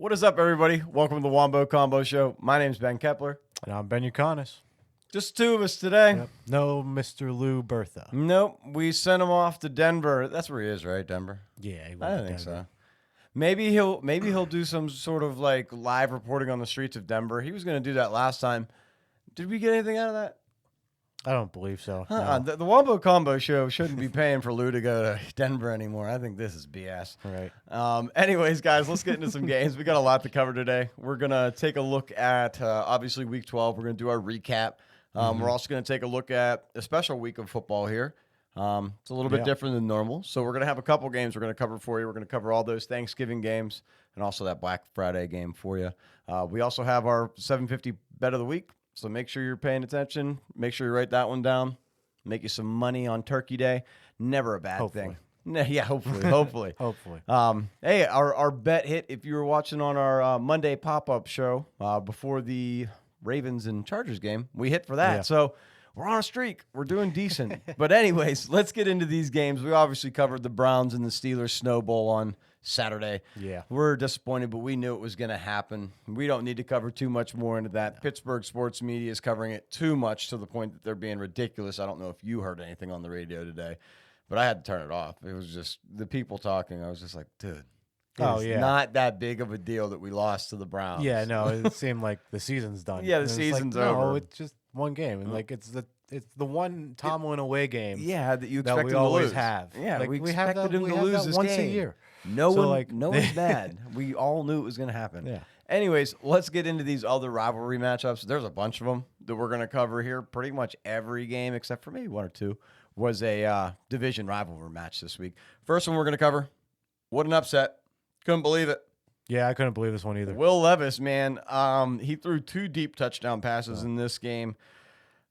What is up, everybody? Welcome to the Wombo Combo Show. My name's Ben Kepler. And I'm Ben Uconis. Just two of us today. Yep. No Mr. Lou Bertha. Nope. We sent him off to Denver. That's where he is, right? Denver? Yeah, he went I to think Denver. so. Maybe he'll do some sort of like live reporting on the streets of Denver. He was going to do that last time. Did we get anything out of that? I don't believe so. Uh-uh. No. The Wombo Combo Show shouldn't be paying for Lou to go to Denver anymore. I think this is BS. Right. Anyways, guys, let's get into some games. We got a lot to cover today. We're going to take a look at, obviously, Week 12. We're going to do our recap. We're also going to take a look at a special week of football here. It's a little bit different than normal. So we're going to have a couple games we're going to cover for you. We're going to cover all those Thanksgiving games and also that Black Friday game for you. We also have our 750 bet of the week. So make sure you're paying attention. Make sure you write that one down. Make you some money on Turkey Day. Never a bad thing. Yeah, hopefully. Hopefully. Hey, our bet hit if you were watching on our Monday pop-up show before the Ravens and Chargers game. We hit for that. Yeah. So we're on a streak. We're doing decent. But anyways, let's get into these games. We obviously covered the Browns and the Steelers Snow Bowl on Saturday. Yeah. We're disappointed, but we knew it was going to happen. We don't need to cover too much more into that. No. Pittsburgh sports media is covering it too much to the point that they're being ridiculous. I don't know if you heard anything on the radio today, but I had to turn it off. It was just the people talking. I was just like, dude. It's not that big of a deal that we lost to the Browns. Yeah, no, it seemed like the season's done. Yeah, the season's over. No, it's just one game, and like it's the one Tomlin away game. Yeah, that you expect that we him to always lose. have. Yeah, like, we have expected that, him we to have lose that this once game. a year. No so, one's mad. We all knew it was going to happen. Yeah. Anyways, let's get into these other rivalry matchups. There's a bunch of them that we're going to cover here. Pretty much every game, except for maybe one or two, was a division rivalry match this week. First one we're going to cover. What an upset. Couldn't believe it. Yeah, I couldn't believe this one either. Will Levis, man, he threw 2 deep touchdown passes in this game.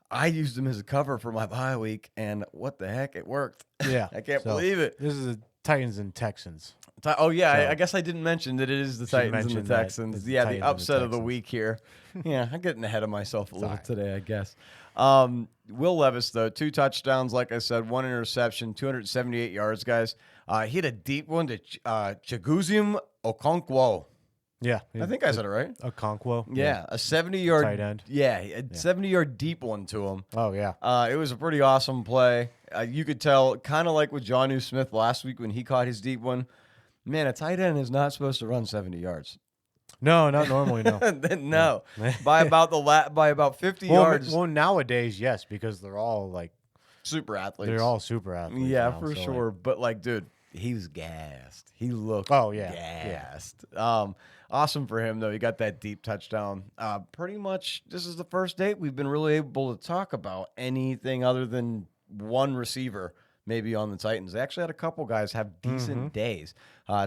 I used him as a cover for my bye week, and what the heck, it worked. Yeah. I can't believe it. This is the Titans and Texans. Oh, yeah, So, I guess I didn't mention that it is the Titans and the Texans. the Yeah, Titans the upset and the of the Texans. week here. Yeah, I'm getting ahead of myself a little Sorry. today, I guess. Will Levis, though, 2 touchdowns, like I said, 1 interception, 278 yards, guys. He had a deep one to Chiguzim Okonkwo. Yeah. I think I said it right. Okonkwo. Yeah, a 70-yard tight end. Yeah, a 70-yard deep one to him. Oh, yeah. It was a pretty awesome play. You could tell, kind of like with Jonnu Smith last week when he caught his deep one. Man, a tight end is not supposed to run 70 yards. No, not normally, no. No, by about 50 yards. Well, nowadays, yes, because they're all like Super athletes. they're all super athletes. Yeah, now, for so, sure. Like, But like, dude, he was gassed. He looked gassed. Awesome for him though. He got that deep touchdown. Pretty much, this is the first date we've been really able to talk about anything other than one receiver. Maybe on the Titans. They actually had a couple guys have decent days.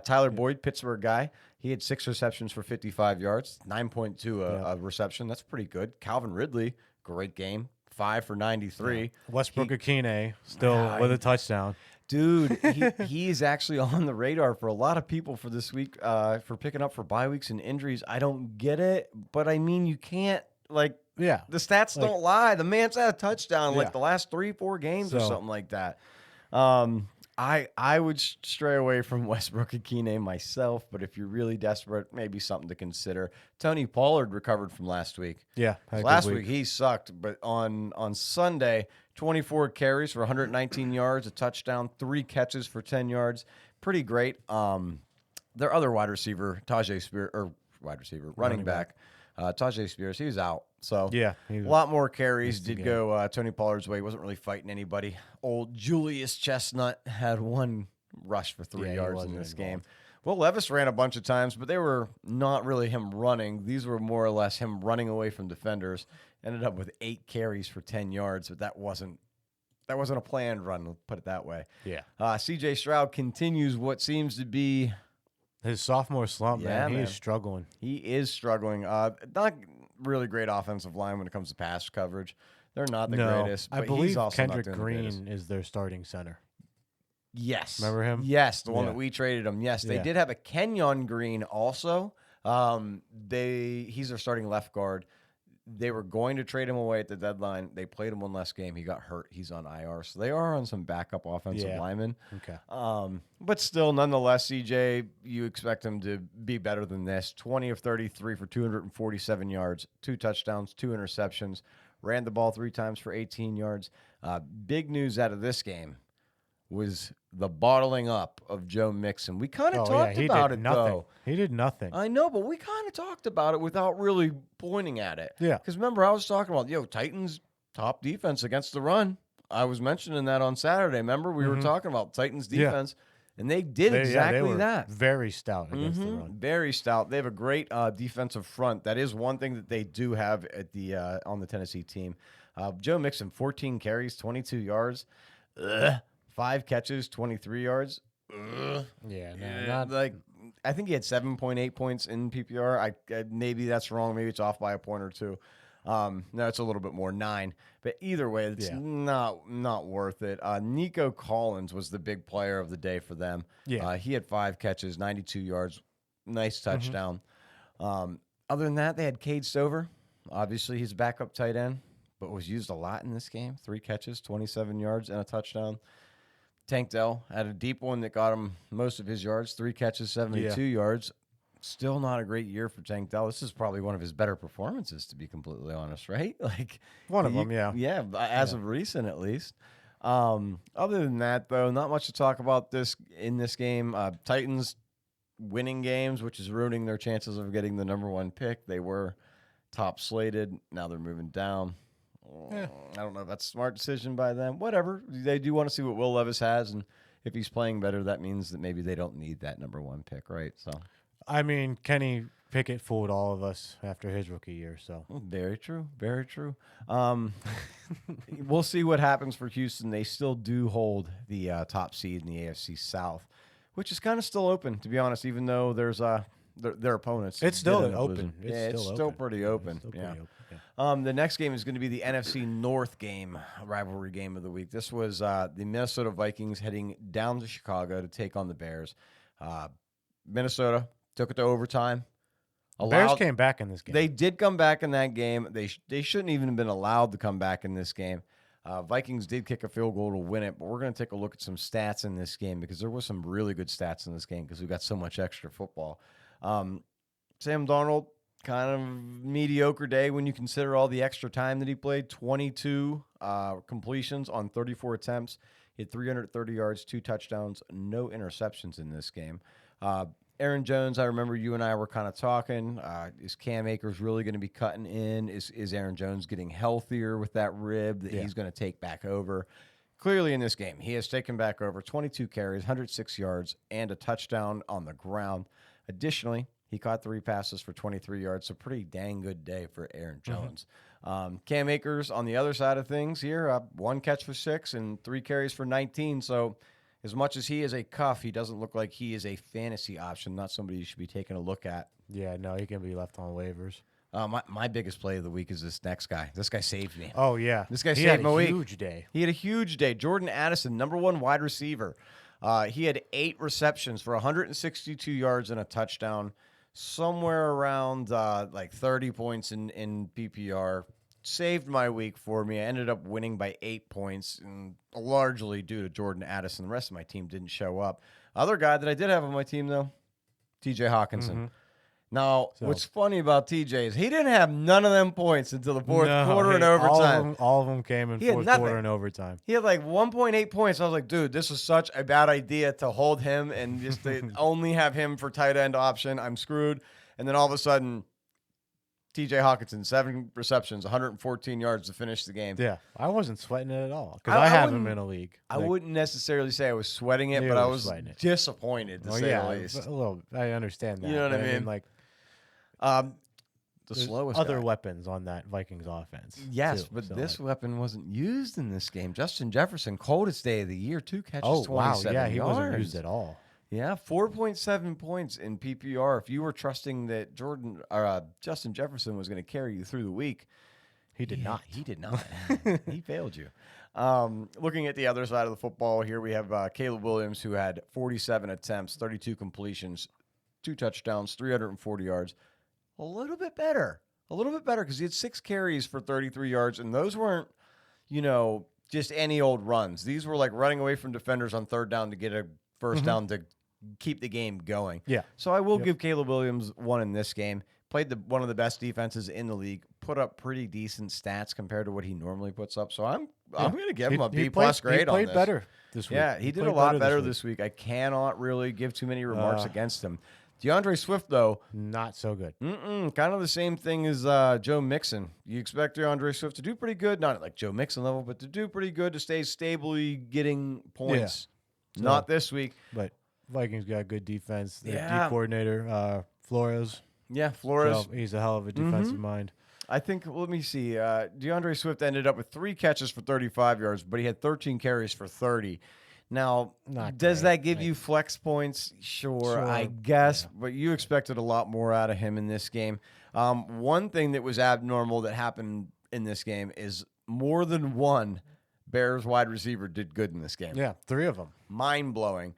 Tyler Boyd, Pittsburgh guy, he had 6 receptions for 55 yards, 9.2 a reception. That's pretty good. Calvin Ridley, great game, 5 for 93. Yeah. Westbrook Akine still with a touchdown. Dude, he's actually on the radar for a lot of people for this week for picking up for bye weeks and injuries. I don't get it, but I mean, you can't, like, Yeah. the stats don't lie. The man's had a touchdown like the last 3-4 games or So- something like that. I would stray away from Westbrook Akine myself, but if you're really desperate, maybe something to consider. Tony Pollard recovered from last week. Yeah. Last week he sucked, but on Sunday, 24 carries for 119 yards, a touchdown, 3 catches for 10 yards. Pretty great. Their other wide receiver, running back, Tajay Spears, he was out. So Yeah. a lot more carries did game. go Tony Pollard's way. He wasn't really fighting anybody. Old Julius Chestnut had 1 rush for 3 yards in this game. Well, Levis ran a bunch of times, but they were not really him running. These were more or less him running away from defenders. Ended up with 8 carries for 10 yards, but that wasn't a planned run, let's put it that way. Yeah. C.J. Stroud continues what seems to be His sophomore slump, man. He's struggling. He is struggling. Not really great offensive line when it comes to pass coverage. They're not the greatest. But I believe he's also Kendrick not doing the greatest. Green is their starting center. Yes. Remember him? Yes, the one Yeah. that we traded him. Yes, they Yeah. did have a Kenyon Green also. He's their starting left guard. They were going to trade him away at the deadline. They played him one less game. He got hurt. He's on IR. So they are on some backup offensive linemen. Okay. But still, nonetheless, CJ, you expect him to be better than this. 20 of 33 for 247 yards, 2 touchdowns, 2 interceptions. Ran the ball 3 times for 18 yards. Big news out of this game was the bottling up of Joe Mixon. We kind of talked about it, though. He did nothing. I know, but we kind of talked about it without really pointing at it. Yeah. Because remember, I was talking about, Titans' top defense against the run. I was mentioning that on Saturday. Remember, we were talking about Titans' defense, and they did exactly that. Very stout against the run. Very stout. They have a great defensive front. That is one thing that they do have at the on the Tennessee team. Joe Mixon, 14 carries, 22 yards. 5 catches, 23 yards. Yeah, not like I think he had 7.8 points in PPR. I maybe that's wrong. Maybe it's off by a point or two. No, it's a little bit more, 9. But either way, it's not worth it. Nico Collins was the big player of the day for them. Yeah, he had 5 catches, 92 yards, nice touchdown. Other than that, they had Cade Stover. Obviously, he's a backup tight end, but was used a lot in this game. 3 catches, 27 yards, and a touchdown. Tank Dell had a deep one that got him most of his yards. 3 catches, 72 yards. Still not a great year for Tank Dell. This is probably one of his better performances, to be completely honest, right? Like one of them, yeah. Yeah, as of recent at least. Other than that, though, not much to talk about in this game. Titans winning games, which is ruining their chances of getting the number 1 pick. They were top slated. Now they're moving down. I don't know if that's a smart decision by them. Whatever. They do want to see what Will Levis has, and if he's playing better, that means that maybe they don't need that number 1 pick, right? So, I mean, Kenny Pickett fooled all of us after his rookie year. So very true, very true. We'll see what happens for Houston. They still do hold the top seed in the AFC South, which is kind of still open, to be honest. Even though there's their opponents, it's still open. It's still pretty open. The next game is going to be the NFC North game, rivalry game of the week. This was the Minnesota Vikings heading down to Chicago to take on the Bears. Minnesota took it to overtime. Bears came back in this game. They did come back in that game. They shouldn't even have been allowed to come back in this game. Vikings did kick a field goal to win it, but we're going to take a look at some stats in this game because there was some really good stats in this game because we got so much extra football. Sam Darnold, kind of mediocre day when you consider all the extra time that he played. 22 completions on 34 attempts. He had 330 yards, 2 touchdowns, no interceptions in this game. Aaron Jones, I remember you and I were kind of talking. Is Cam Akers really going to be cutting in? Is Aaron Jones getting healthier with that rib that he's going to take back over? Clearly in this game, he has taken back over 22 carries, 106 yards, and a touchdown on the ground. Additionally, he caught 3 passes for 23 yards, so pretty dang good day for Aaron Jones. Cam Akers on the other side of things here, 1 catch for 6 and 3 carries for 19. So as much as he is a cuff, he doesn't look like he is a fantasy option, not somebody you should be taking a look at. Yeah, no, he can be left on waivers. My biggest play of the week is this next guy. This guy saved me. Oh, yeah. This guy saved my week. He had a huge day. He had a huge day. Jordan Addison, number 1 wide receiver. He had 8 receptions for 162 yards and a touchdown, somewhere around like 30 points in PPR. Saved my week for me. I ended up winning by 8 points, and largely due to Jordan Addison. The rest of my team didn't show up. Other guy that I did have on my team, though, TJ Hawkinson. Now, what's funny about TJ is he didn't have none of them points until the fourth quarter and overtime. All of them came in fourth quarter and overtime. He had like 1.8 points. I was like, dude, this is such a bad idea to hold him and just to only have him for tight end option. I'm screwed. And then all of a sudden, TJ Hawkinson, 7 receptions, 114 yards to finish the game. Yeah, I wasn't sweating it at all because I have him in a league. I wouldn't necessarily say I was sweating it, but I was disappointed to say the least. A little, I understand that. You know what I mean? Like, the slowest other guy. Weapons on that Vikings offense. Yes, too, but so this weapon wasn't used in this game. Justin Jefferson, coldest day of the year, 2 catches, 27 yards. He wasn't yards. used at all. Yeah, 4.7 points in PPR. If you were trusting that Justin Jefferson was going to carry you through the week, he did not. He did not. He failed you. Looking at the other side of the football here, we have Caleb Williams, who had 47 attempts, 32 completions, 2 touchdowns, 340 yards. A little bit better a little bit better because he had 6 carries for 33 yards, and those weren't, just any old runs. These were like running away from defenders on third down to get a first down to keep the game going. Yeah. So I will give Caleb Williams one in this game. Played one of the best defenses in the league. Put up pretty decent stats compared to what he normally puts up. So I'm going to give him a B+ grade on this. He played better this week. Yeah, he did a lot better this week. I cannot really give too many remarks against him. DeAndre Swift, though. Not so good. Kind of the same thing as Joe Mixon. You expect DeAndre Swift to do pretty good. Not like Joe Mixon level, but to do pretty good, to stay stably getting points. Yeah. Not this week. But Vikings got good defense. The D coordinator, Flores. Yeah, Flores. So he's a hell of a defensive mind. I think, let me see. DeAndre Swift ended up with 3 catches for 35 yards, but he had 13 carries for 30. Now, does that give you flex points? Sure, I guess, but you expected a lot more out of him in this game. One thing that was abnormal that happened in this game is more than one Bears wide receiver did good in this game. Yeah, 3 of them. Mind-blowing.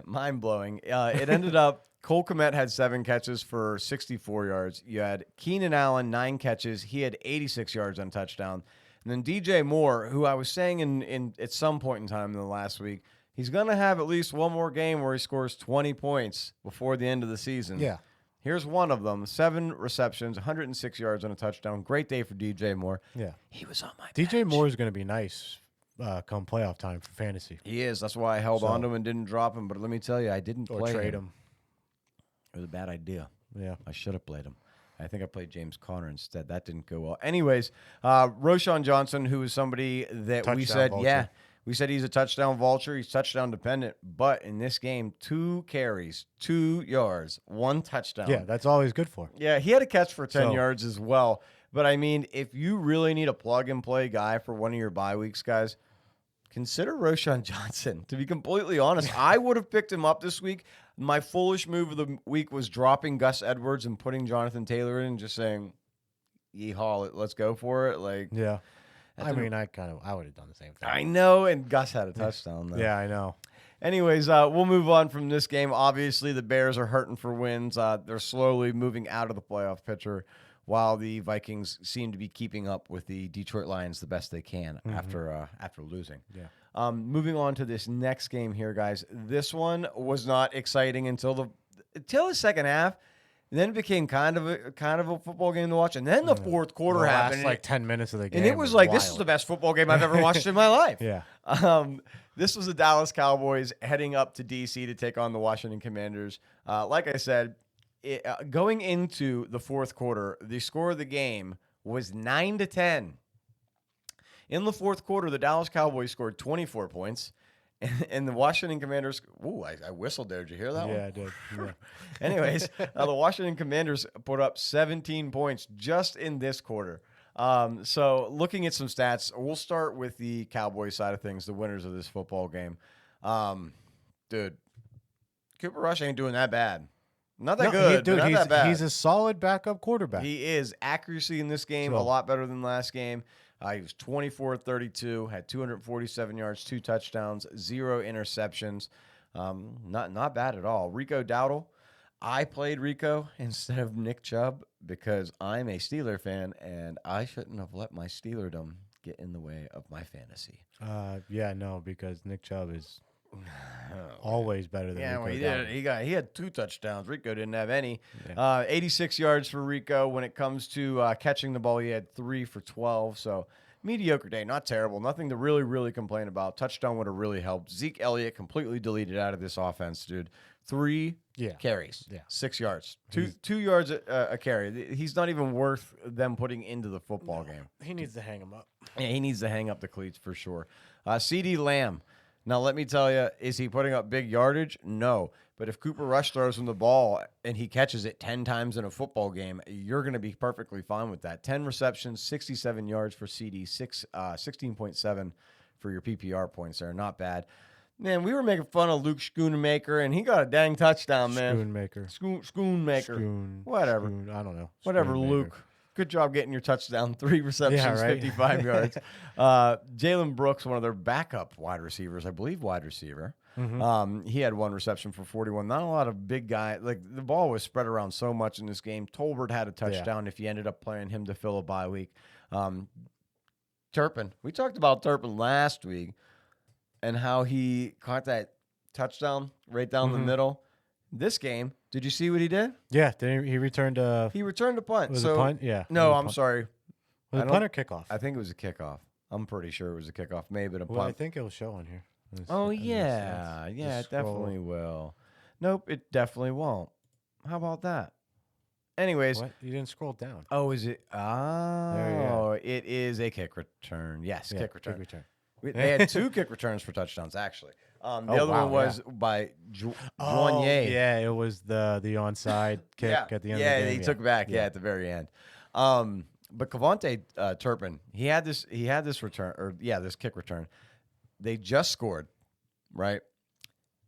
Mind-blowing. It ended up, Cole Kmet had 7 catches for 64 yards. You had Keenan Allen, 9 catches. He had 86 yards on touchdown. And then DJ Moore, who I was saying in at some point in time in the last week, he's going to have at least one more game where he scores 20 points before the end of the season. Yeah. Here's one of them. 7 receptions, 106 yards on a touchdown. Great day for DJ Moore. Yeah. He was on my DJ bench. Moore is going to be nice come playoff time for fantasy. He is. That's why I held on to him and didn't drop him. But let me tell you, I didn't play trade him. It was a bad idea. Yeah. I should have played him. I think I played James Conner instead. That didn't go well. Anyways, Roschon Johnson, who is somebody that Touchdown we said, vulture. we said he's a touchdown vulture. He's touchdown dependent. But in this game, 2 carries, 2 yards, 1 touchdown. Yeah, that's all he's good for. Yeah, he had a catch for 10 yards as well. But, I mean, if you really need a plug-and-play guy for one of your bye weeks, guys, consider Roschon Johnson. To be completely honest, I would have picked him up this week. My foolish move of the week was dropping Gus Edwards and putting Jonathan Taylor in and just saying, yeehaw, let's go for it. Like, yeah. I mean, I would have done the same thing. I know, and Gus had a touchdown, though. Yeah, I know. Anyways, we'll move on from this game. Obviously, the Bears are hurting for wins. They're slowly moving out of the playoff picture, while the Vikings seem to be keeping up with the Detroit Lions the best they can after losing. Yeah. Moving on to this next game here, guys. This one was not exciting until the second half. And then it became kind of a football game to watch. And then the fourth quarter happened. Last 10 minutes of the game. And it was like, this is the best football game I've ever watched in my life. Yeah. This was the Dallas Cowboys heading up to D.C. to take on the Washington Commanders. Like I said, going into the fourth quarter, the score of the game was 9-10. In the fourth quarter, the Dallas Cowboys scored 24 points, and the Washington Commanders. Ooh, I whistled there. Did you hear that one? Yeah, I did. Yeah. Anyways, the Washington Commanders put up 17 points just in this quarter. So looking at some stats, we'll start with the Cowboys side of things, the winners of this football game. Dude, Cooper Rush ain't doing that bad. Not that good, but not that bad. He's a solid backup quarterback. He is. Accuracy in this game, a lot better than last game. He was 24-32, had 247 yards, 2 touchdowns, 0 interceptions. Not bad at all. Rico Dowdle. I played Rico instead of Nick Chubb because I'm a Steeler fan, and I shouldn't have let my Steelerdom get in the way of my fantasy. Yeah, no, because Nick Chubb is always better than Rico. Well, he Dowdle. did. He had 2 touchdowns. Rico didn't have any. Yeah. 86 yards for Rico. When it comes to catching the ball, he had 3 for 12. So mediocre day, not terrible. Nothing to really, really complain about. Touchdown would have really helped. Zeke Elliott completely deleted out of this offense, dude. 3 carries, 6 yards, 2 yards a carry. He's not even worth them putting into the football game. He needs to hang him up. Yeah, he needs to hang up the cleats for sure. CeeDee Lamb. Now, let me tell you, is he putting up big yardage? No. But if Cooper Rush throws him the ball and he catches it 10 times in a football game, you're going to be perfectly fine with that. 10 receptions, 67 yards for CD, 16.7 for your PPR points there. Not bad. Man, we were making fun of Luke Schoonmaker, and he got a dang touchdown, man. Schoonmaker. Schoonmaker. Whatever. I don't know. Whatever, Schoonmaker. Luke. Good job getting your touchdown. 3 receptions, right. 55 yards. Jalen Brooks, one of their backup wide receivers, I believe wide receiver. He had 1 reception for 41. Not a lot of big guy. Like, the ball was spread around so much in this game. Tolbert had a touchdown if you ended up playing him to fill a bye week. Turpin. We talked about Turpin last week and how he caught that touchdown right down the middle. This game, did you see what he did? Yeah, he returned a... He returned a punt. Was it a punt? Yeah. No, I'm sorry. Was it a punt or kickoff? I think it was a kickoff. I'm pretty sure it was a kickoff. Maybe a punt. Well, I think it will show on here. Yeah, it definitely will. Nope, it definitely won't. How about that? Anyways. What? You didn't scroll down. Oh, is it? There It is a kick return. Yes, kick return. Kick return. They had 2 kick returns for touchdowns, actually. The other one was by Joignier. Yeah, it was the onside kick at the end of the game. Yeah, he took it back, at the very end. But Cavante Turpin, he had this return, this kick return. They just scored, right?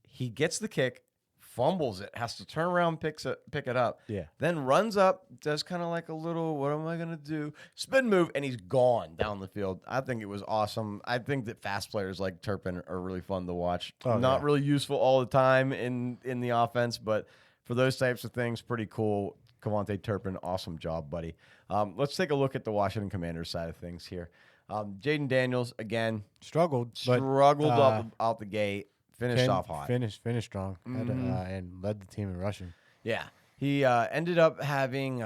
He gets the kick, fumbles it, has to turn around, pick it up. Yeah. Then runs up, does kind of like a little, what am I going to do? Spin move, and he's gone down the field. I think it was awesome. I think that fast players like Turpin are really fun to watch. Not really useful all the time in the offense, but for those types of things, pretty cool. Cavante Turpin, awesome job, buddy. Let's take a look at the Washington Commanders side of things here. Jaden Daniels, again, struggled up out the gate. Finished off hot. Finished strong. And led the team in rushing. Yeah. He ended up having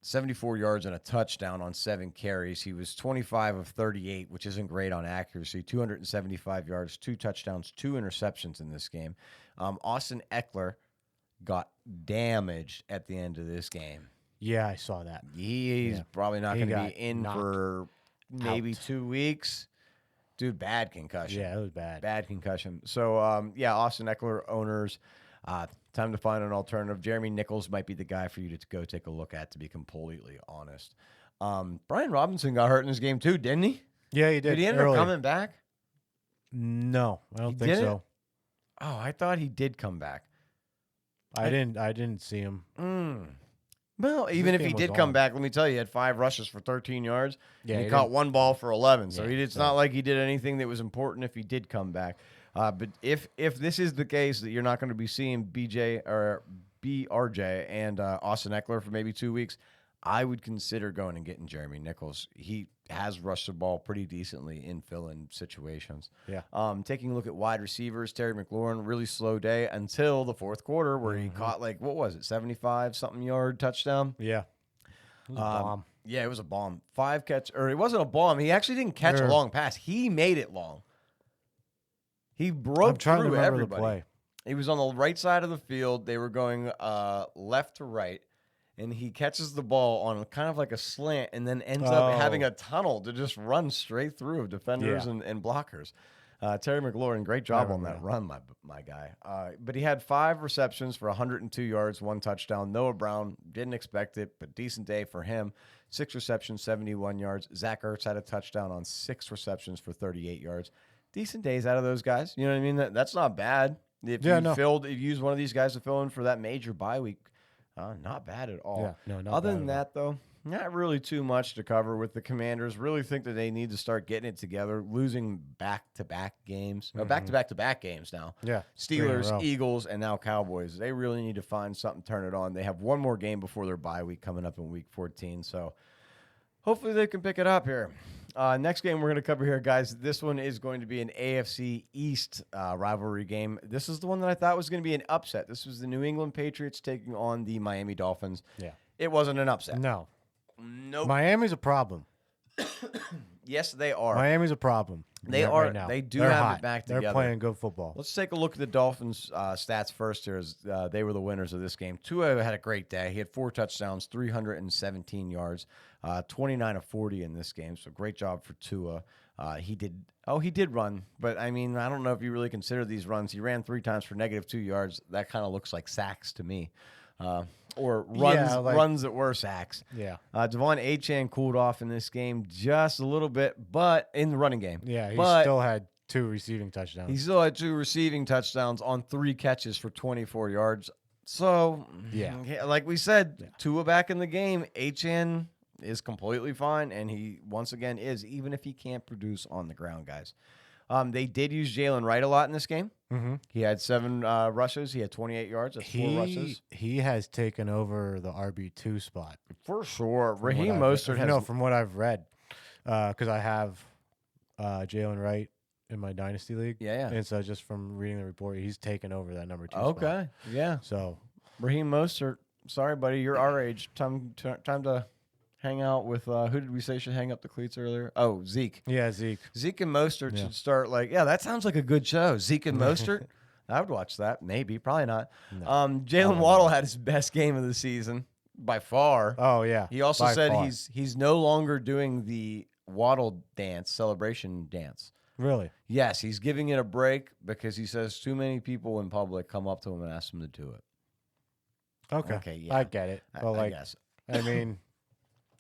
74 yards and a touchdown on 7 carries. He was 25 of 38, which isn't great on accuracy. 275 yards, 2 touchdowns, 2 interceptions in this game. Austin Eckler got damaged at the end of this game. Yeah, I saw that. He's probably not going to be in for maybe out. 2 weeks. Dude, bad concussion. Yeah, it was bad. Bad concussion. So, Austin Eckler owners, time to find an alternative. Jeremy Nichols might be the guy for you to go take a look at, to be completely honest. Brian Robinson got hurt in this game too, didn't he? Yeah, he did. Did he end up coming back? No, I don't think so. Oh, I thought he did come back. I didn't see him. Well, even if he did come back, let me tell you, he had 5 rushes for 13 yards. Yeah, and he caught 1 ball for 11. So Yeah, it's not like he did anything that was important if he did come back. But if this is the case that you're not going to be seeing BJ or BRJ and Austin Eckler for maybe 2 weeks, I would consider going and getting Jeremy Nichols. He has rushed the ball pretty decently in fill-in situations. Yeah. Taking a look at wide receivers, Terry McLaurin, really slow day until the fourth quarter where he caught 75-something yard touchdown. Yeah. It was a bomb. Yeah, it was a bomb. 5 catch, or it wasn't a bomb. He actually didn't catch a long pass. He made it long. He broke through everybody. The play. He was on the right side of the field. They were going left to right. And he catches the ball on kind of like a slant and then ends up having a tunnel to just run straight through of defenders and blockers. Terry McLaurin, great job on that run, my guy. But he had 5 receptions for 102 yards, 1 touchdown. Noah Brown, didn't expect it, but decent day for him. 6 receptions, 71 yards. Zach Ertz had a touchdown on 6 receptions for 38 yards. Decent days out of those guys. You know what I mean? That's not bad. If you used one of these guys to fill in for that major bye week, not bad at all. Yeah, no, not Other bad than that, though, not really too much to cover with the Commanders. Really think that they need to start getting it together, losing back-to-back games. Back-to-back games now. Yeah. Steelers, Eagles, and now Cowboys. They really need to find something, turn it on. They have one more game before their bye week coming up in Week 14, so hopefully they can pick it up here. Next game we're going to cover here, guys. This one is going to be an AFC East rivalry game. This is the one that I thought was going to be an upset. This was the New England Patriots taking on the Miami Dolphins. Yeah. It wasn't an upset. No. Nope. Miami's a problem. Yes, they are. Miami's a problem. They are. Right now. They do They're have hot. it back They're together. playing good football. Let's take a look at the Dolphins' stats first here, as they were the winners of this game. Tua had a great day. He had 4 touchdowns, 317 yards, 29 of 40 in this game. So great job for Tua. He did run, but I mean, I don't know if you really consider these runs. He ran 3 times for -2 yards. That kind of looks like sacks to me. Or runs that were sacks. Yeah. Devon Achane cooled off in this game just a little bit, but in the running game. Yeah, he still had 2 receiving touchdowns. He still had 2 receiving touchdowns on 3 catches for 24 yards. So, yeah, like we said, Tua back in the game. Achane is completely fine, and he once again is, even if he can't produce on the ground, guys. They did use Jalen Wright a lot in this game. Mm-hmm. He had 7 rushes. He had 28 yards. That's 4 rushes. He has taken over the RB2 spot For sure. from Raheem what I've Mostert read. has... from what I've read, because I have Jalen Wright in my dynasty league. Yeah. And so just from reading the report, he's taken over that number 2 spot. Okay. Yeah. So Raheem Mostert, sorry, buddy, you're our age. Time to hang out with, who did we say should hang up the cleats earlier? Oh, Zeke. yeah, Zeke. Zeke and Mostert should start that sounds like a good show. Zeke and Mostert. I would watch that. Maybe. Probably not. No. Jalen Waddle had his best game of the season by far. Oh yeah. He also by said far. he's no longer doing the Waddle dance, celebration dance. Really? Yes, he's giving it a break because he says too many people in public come up to him and ask him to do it. Okay. Yeah. I get it. But I guess. I mean,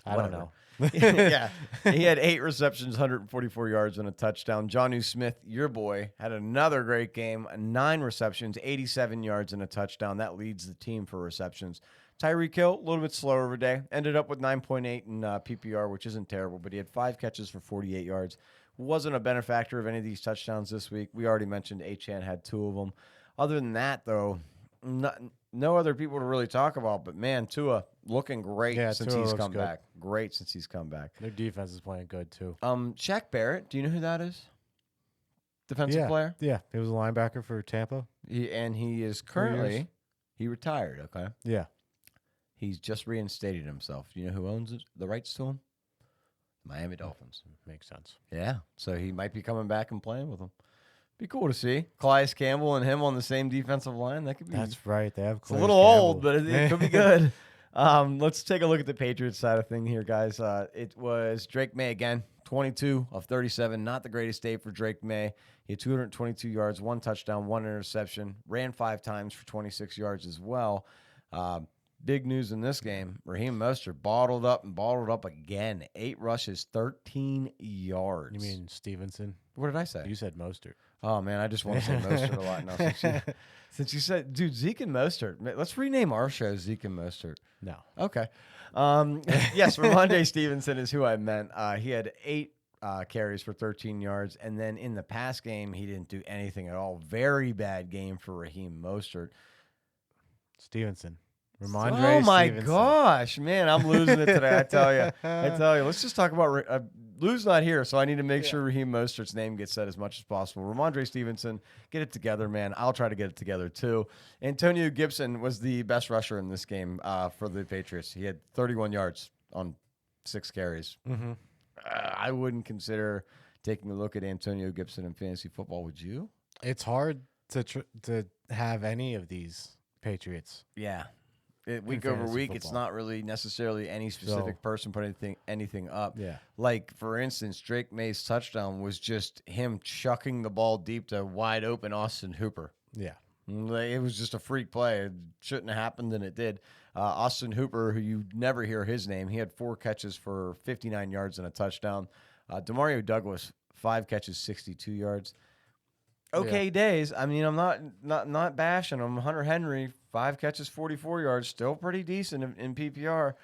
I don't Whatever. know. Yeah. He had 8 receptions, 144 yards, and a touchdown. Jonnu Smith, your boy, had another great game. 9 receptions, 87 yards, and a touchdown. That leads the team for receptions. Tyreek Hill, a little bit slower of a day. Ended up with 9.8 in PPR, which isn't terrible, but he had 5 catches for 48 yards. Wasn't a benefactor of any of these touchdowns this week. We already mentioned Achane had 2 of them. Other than that, though, no other people to really talk about, but man, Tua looking great since Tua he's looks come good. back. Great since he's come back. Their defense is playing good too. Shaq Barrett, do you know who that is? Defensive player? Yeah, he was a linebacker for Tampa. He is 3 years. currently, he retired, okay? Yeah. He's just reinstated himself. Do you know who owns the rights to him? Miami Dolphins. Makes sense. Yeah, so he might be coming back and playing with them. Be cool to see. Calais Campbell and him on the same defensive line. That could be. That's right. They have. It's a little old, but it could be good. Let's take a look at the Patriots side of thing here, guys. It was Drake May again, 22 of 37. Not the greatest day for Drake May. He had 222 yards, 1 touchdown, 1 interception. Ran 5 times for 26 yards as well. Big news in this game. Raheem Mostert bottled up again. 8 rushes, 13 yards. You mean Stevenson? What did I say? You said Mostert. Oh, man, I just want to say Mostert a lot now. Since you said, dude, Zeke and Mostert. Let's rename our show Zeke and Mostert. No. Okay. Yes, Ramondre Stevenson is who I meant. He had 8 carries for 13 yards. And then in the pass game, he didn't do anything at all. Very bad game for Raheem Mostert. Stevenson. Ramondre Oh, my Stevenson. gosh, man, I'm losing it today. I tell you. Let's just talk about Lou's not here, so I need to make sure Raheem Mostert's name gets said as much as possible. Ramondre Stevenson, get it together, man. I'll try to get it together, too. Antonio Gibson was the best rusher in this game for the Patriots. He had 31 yards on 6 carries. Mm-hmm. I wouldn't consider taking a look at Antonio Gibson in fantasy football, would you? It's hard to have any of these Patriots. Yeah. Week in over fantasy week, it's football. not really necessarily any specific person put anything up. Yeah. Like, for instance, Drake May's touchdown was just him chucking the ball deep to wide open Austin Hooper. Yeah. It was just a freak play. It shouldn't have happened, and it did. Austin Hooper, who you never hear his name, he had 4 catches for 59 yards and a touchdown. Demario Douglas, 5 catches, 62 yards. Okay days. I mean, I'm not bashing him. Hunter Henry, 5 catches, 44 yards, still pretty decent in PPR.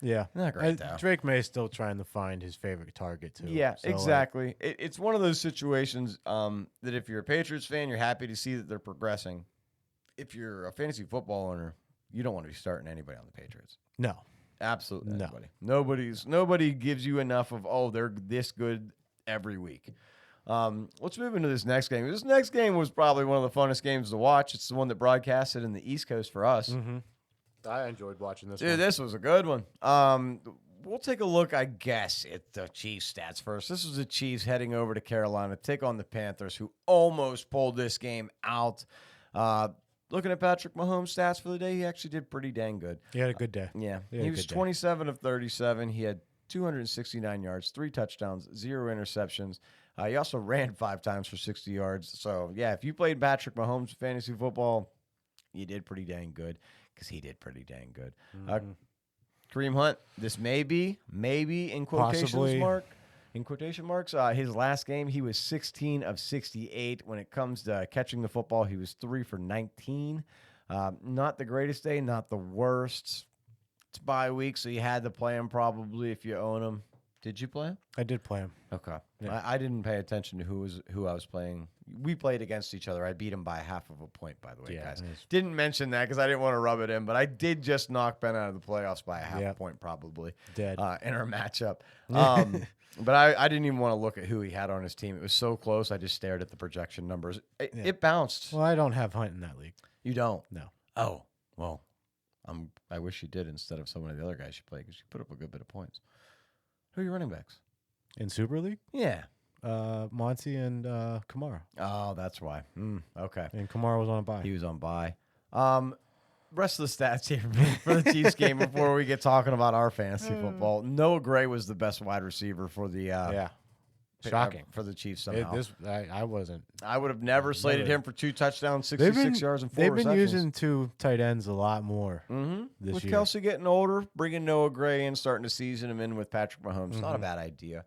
Yeah. Not great, though. Drake May is still trying to find his favorite target, too. Yeah, So, exactly. It's one of those situations that if you're a Patriots fan, you're happy to see that they're progressing. If you're a fantasy football owner, you don't want to be starting anybody on the Patriots. No. Absolutely No. nobody. Nobody gives you enough of, they're this good every week. Let's move into this next game. This next game was probably one of the funnest games to watch. It's the one that broadcasted in the East Coast for us. Mm-hmm. I enjoyed watching this Dude, one. this was a good one. We'll take a look, I guess, at the Chiefs stats first. This was the Chiefs heading over to Carolina to take on the Panthers, who almost pulled this game out. Looking at Patrick Mahomes' stats for the day, he actually did pretty dang good. He had a good day. Yeah, He had he a was good day. 27 of 37. He had 269 yards, 3 touchdowns, 0 interceptions. He also ran 5 times for 60 yards. So, yeah, if you played Patrick Mahomes fantasy football, you did pretty dang good because he did pretty dang good. Mhm. Kareem Hunt, this may be in Possibly. quotation marks, his last game, he was 16 of 68. When it comes to catching the football, he was 3 for 19. Not the greatest day, not the worst. It's It's bye week, so you had to play him probably if you own him. Did you play him? I did play him. Okay. Yeah. I didn't pay attention to who I was playing. We played against each other. I beat him by half of a point, by the way, guys. Didn't mention that because I didn't want to rub it in, but I did just knock Ben out of the playoffs by a half a point, probably. Dead. In our matchup. But I didn't even want to look at who he had on his team. It was so close. I just stared at the projection numbers. It bounced. Well, I don't have Hunt in that league. You don't? No. Oh, well, I wish you did instead of some of the other guys you play because you put up a good bit of points. Who are your running backs? In Super League? Yeah. Monty and Kamara. Oh, that's why. Okay. And Kamara was on a bye. He was on bye. Rest of the stats here for the Chiefs game before we get talking about our fantasy football. Noah Gray was the best wide receiver for the shocking for the Chiefs somehow. I wasn't. I would have never slated him for 2 touchdowns, 66 yards, and 4 They've receptions. been using 2 tight ends a lot more this With year. Kelsey getting older, bringing Noah Gray in, starting to season him in with Patrick Mahomes. Not a bad idea.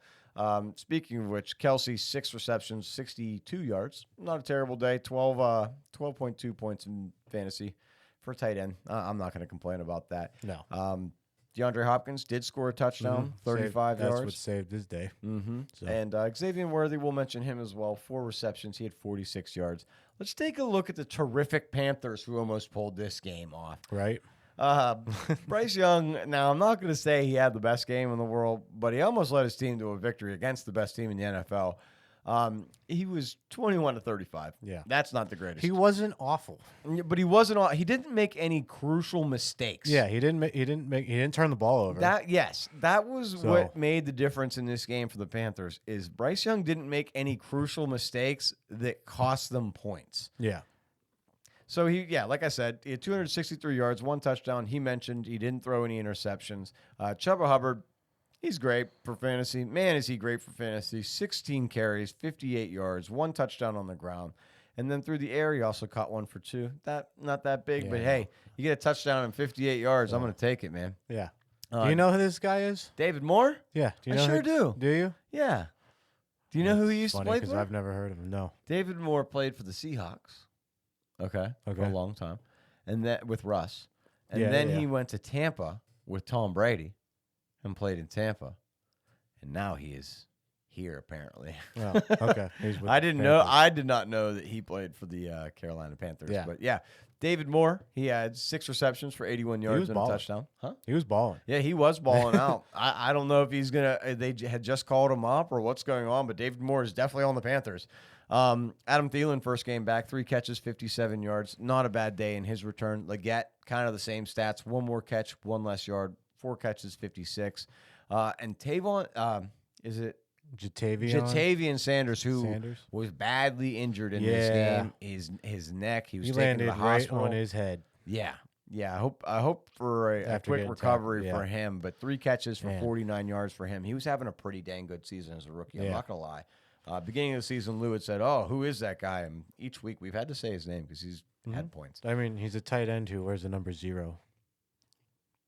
Speaking of which, Kelsey, 6 receptions, 62 yards. Not a terrible day. 12.2 points in fantasy for a tight end. I'm not going to complain about that. No. DeAndre Hopkins did score a touchdown, 35 yards. That's what saved his day. So. And Xavier Worthy, we'll mention him as well. 4 receptions. He had 46 yards. Let's take a look at the terrific Panthers who almost pulled this game off. Right. Bryce Young, now I'm not going to say he had the best game in the world, but he almost led his team to a victory against the best team in the NFL. He was 21-35. Yeah. That's not the greatest. He wasn't awful. But he wasn't. He didn't make any crucial mistakes. Yeah, he didn't turn the ball over. That was what made the difference in this game for the Panthers. Is Bryce Young didn't make any crucial mistakes that cost them points. Yeah. So like I said, he had 263 yards, 1 touchdown. He mentioned he didn't throw any interceptions. Chuba Hubbard, he's great for fantasy. Man, is he great for fantasy. 16 carries, 58 yards, 1 touchdown on the ground. And then through the air, he also caught 1 for 2. Not that big, but hey, you get a touchdown and 58 yards. I'm going to take it, man. Yeah. Do you know who this guy is? David Moore? Yeah. Do you know I sure do. Do you? Yeah. Do you know who he used to play for? Because I've never heard of him. No. David Moore played for the Seahawks. Okay. For a long time. And that with Russ. And then he went to Tampa with Tom Brady and played in Tampa. And now he is here, apparently. Oh, okay. I did not know that he played for the Carolina Panthers. Yeah. But yeah, David Moore, he had 6 receptions for 81 yards and a touchdown. Huh? He was balling. Yeah, he was balling out. I don't know if he's going to, they had just called him up or what's going on, but David Moore is definitely on the Panthers. Adam Thielen, first game back, 3 catches, 57 yards. Not a bad day in his return. Leggett, kind of the same stats. 1 more catch, 1 less yard, 4 catches, 56. And Tavon, is it? Jatavian Sanders, who was badly injured in this game. His neck, he was taken to the hospital. Right on his head. Yeah. I hope for a quick recovery for him. But 3 catches for 49 yards for him. He was having a pretty dang good season as a rookie. I'm not gonna lie. Beginning of the season, Lou had said, "Oh, who is that guy?" And each week we've had to say his name because he's had points. I mean, he's a tight end who wears the number 0.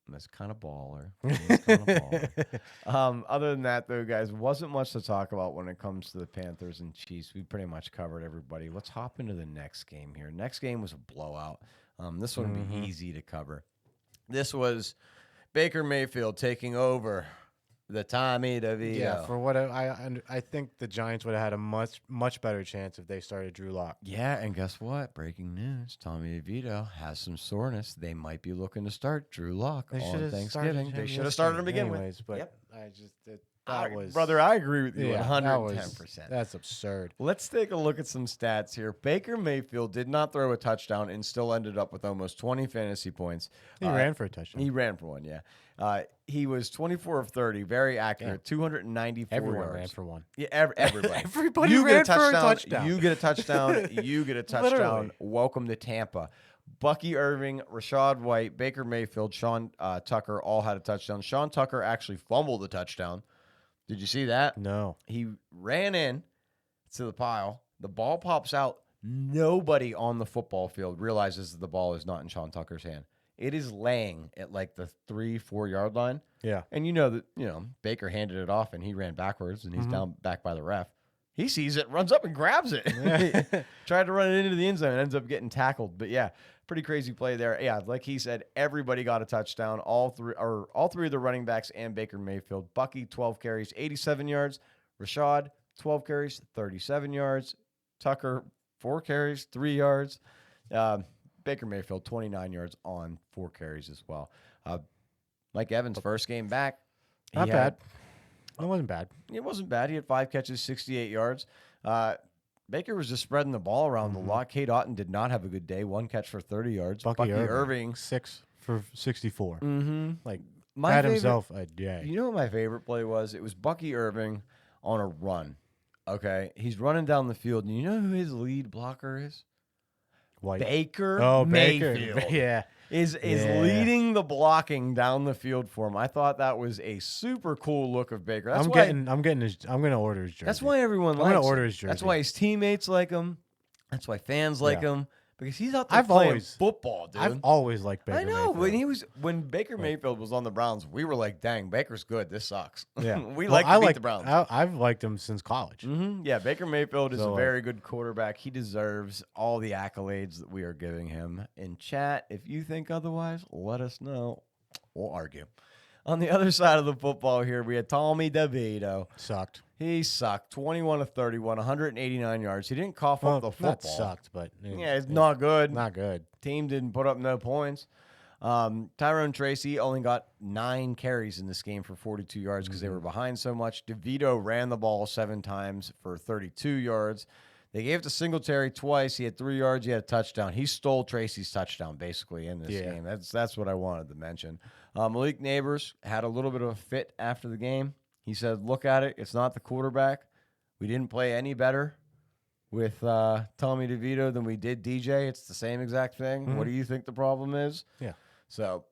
That's kind of baller. Other than that, though, guys, wasn't much to talk about when it comes to the Panthers and Chiefs. We pretty much covered everybody. Let's hop into the next game here. Next game was a blowout. This one would be easy to cover. This was Baker Mayfield taking over the Tommy DeVito. Yeah, for what I think the Giants would have had a much better chance if they started Drew Lock. Yeah, and guess what? Breaking news: Tommy DeVito has some soreness. They might be looking to start Drew Lock on Thanksgiving. They should have started him to begin with. But I just that was brother. I agree with you 110%. That's absurd. Let's take a look at some stats here. Baker Mayfield did not throw a touchdown and still ended up with almost 20 fantasy points. He ran for a touchdown. He ran for one, yeah. He was 24 of 30, very accurate, 294 Everyone yards. ran for one. Yeah, everybody. Everybody you ran get a touchdown, for a touchdown. You get a touchdown. You get a touchdown. Literally. Welcome to Tampa. Bucky Irving, Rashad White, Baker Mayfield, Sean Tucker all had a touchdown. Sean Tucker actually fumbled the touchdown. Did you see that? No. He ran in to the pile. The ball pops out. Nobody on the football field realizes that the ball is not in Sean Tucker's hand. It is laying at like the 3-4 yard line. Yeah. And Baker handed it off and he ran backwards and he's down back by the ref. He sees it, runs up and grabs it. Tried to run it into the end zone and ends up getting tackled. But yeah, pretty crazy play there. Yeah, like he said, everybody got a touchdown. All three of the running backs and Baker Mayfield. Bucky, 12 carries, 87 yards. Rashad, 12 carries, 37 yards. Tucker, 4 carries, 3 yards. Baker Mayfield, 29 yards on 4 carries as well. Mike Evans, first game back. Not bad. It wasn't bad. It wasn't bad. He had 5 catches, 68 yards. Baker was just spreading the ball around the lot. Kate Otten did not have a good day. 1 catch for 30 yards. Bucky Irving 6 for 64. Like, My had favorite- himself a day. You know what my favorite play was? It was Bucky Irving on a run. Okay, he's running down the field, and you know who his lead blocker is? White. Baker Mayfield. Baker. Yeah. Is leading the blocking down the field for him. I thought that was a super cool look of Baker. That's I'm gonna order his jersey. That's why everyone likes I'm him. gonna order his jersey. That's why his teammates like him. That's why fans like him. Because he's out there I've playing always- football, dude. I've always liked Baker. I know. Mayfield. When Baker Mayfield was on the Browns, we were like, dang, Baker's good. This sucks. Yeah. we Well, like to beat the Browns. I've liked him since college. Yeah, Baker Mayfield is So, a very good quarterback. He deserves all the accolades that we are giving him. In chat, if you think otherwise, let us know. We'll argue. On the other side of the football here, we had Tommy DeVito. Sucked. He sucked. 21 of 31, 189 yards. He didn't cough up the football. That sucked, but It's not good. Not good. Team didn't put up no points. Tyrone Tracy only got 9 carries in this game for 42 yards because they were behind so much. DeVito ran the ball 7 times for 32 yards. They gave it to Singletary twice. He had 3 yards. He had a touchdown. He stole Tracy's touchdown basically in this game. That's what I wanted to mention. Malik Neighbors had a little bit of a fit after the game. He said, look at it. It's not the quarterback. We didn't play any better with Tommy DeVito than we did DJ. It's the same exact thing. What do you think the problem is? Yeah. So,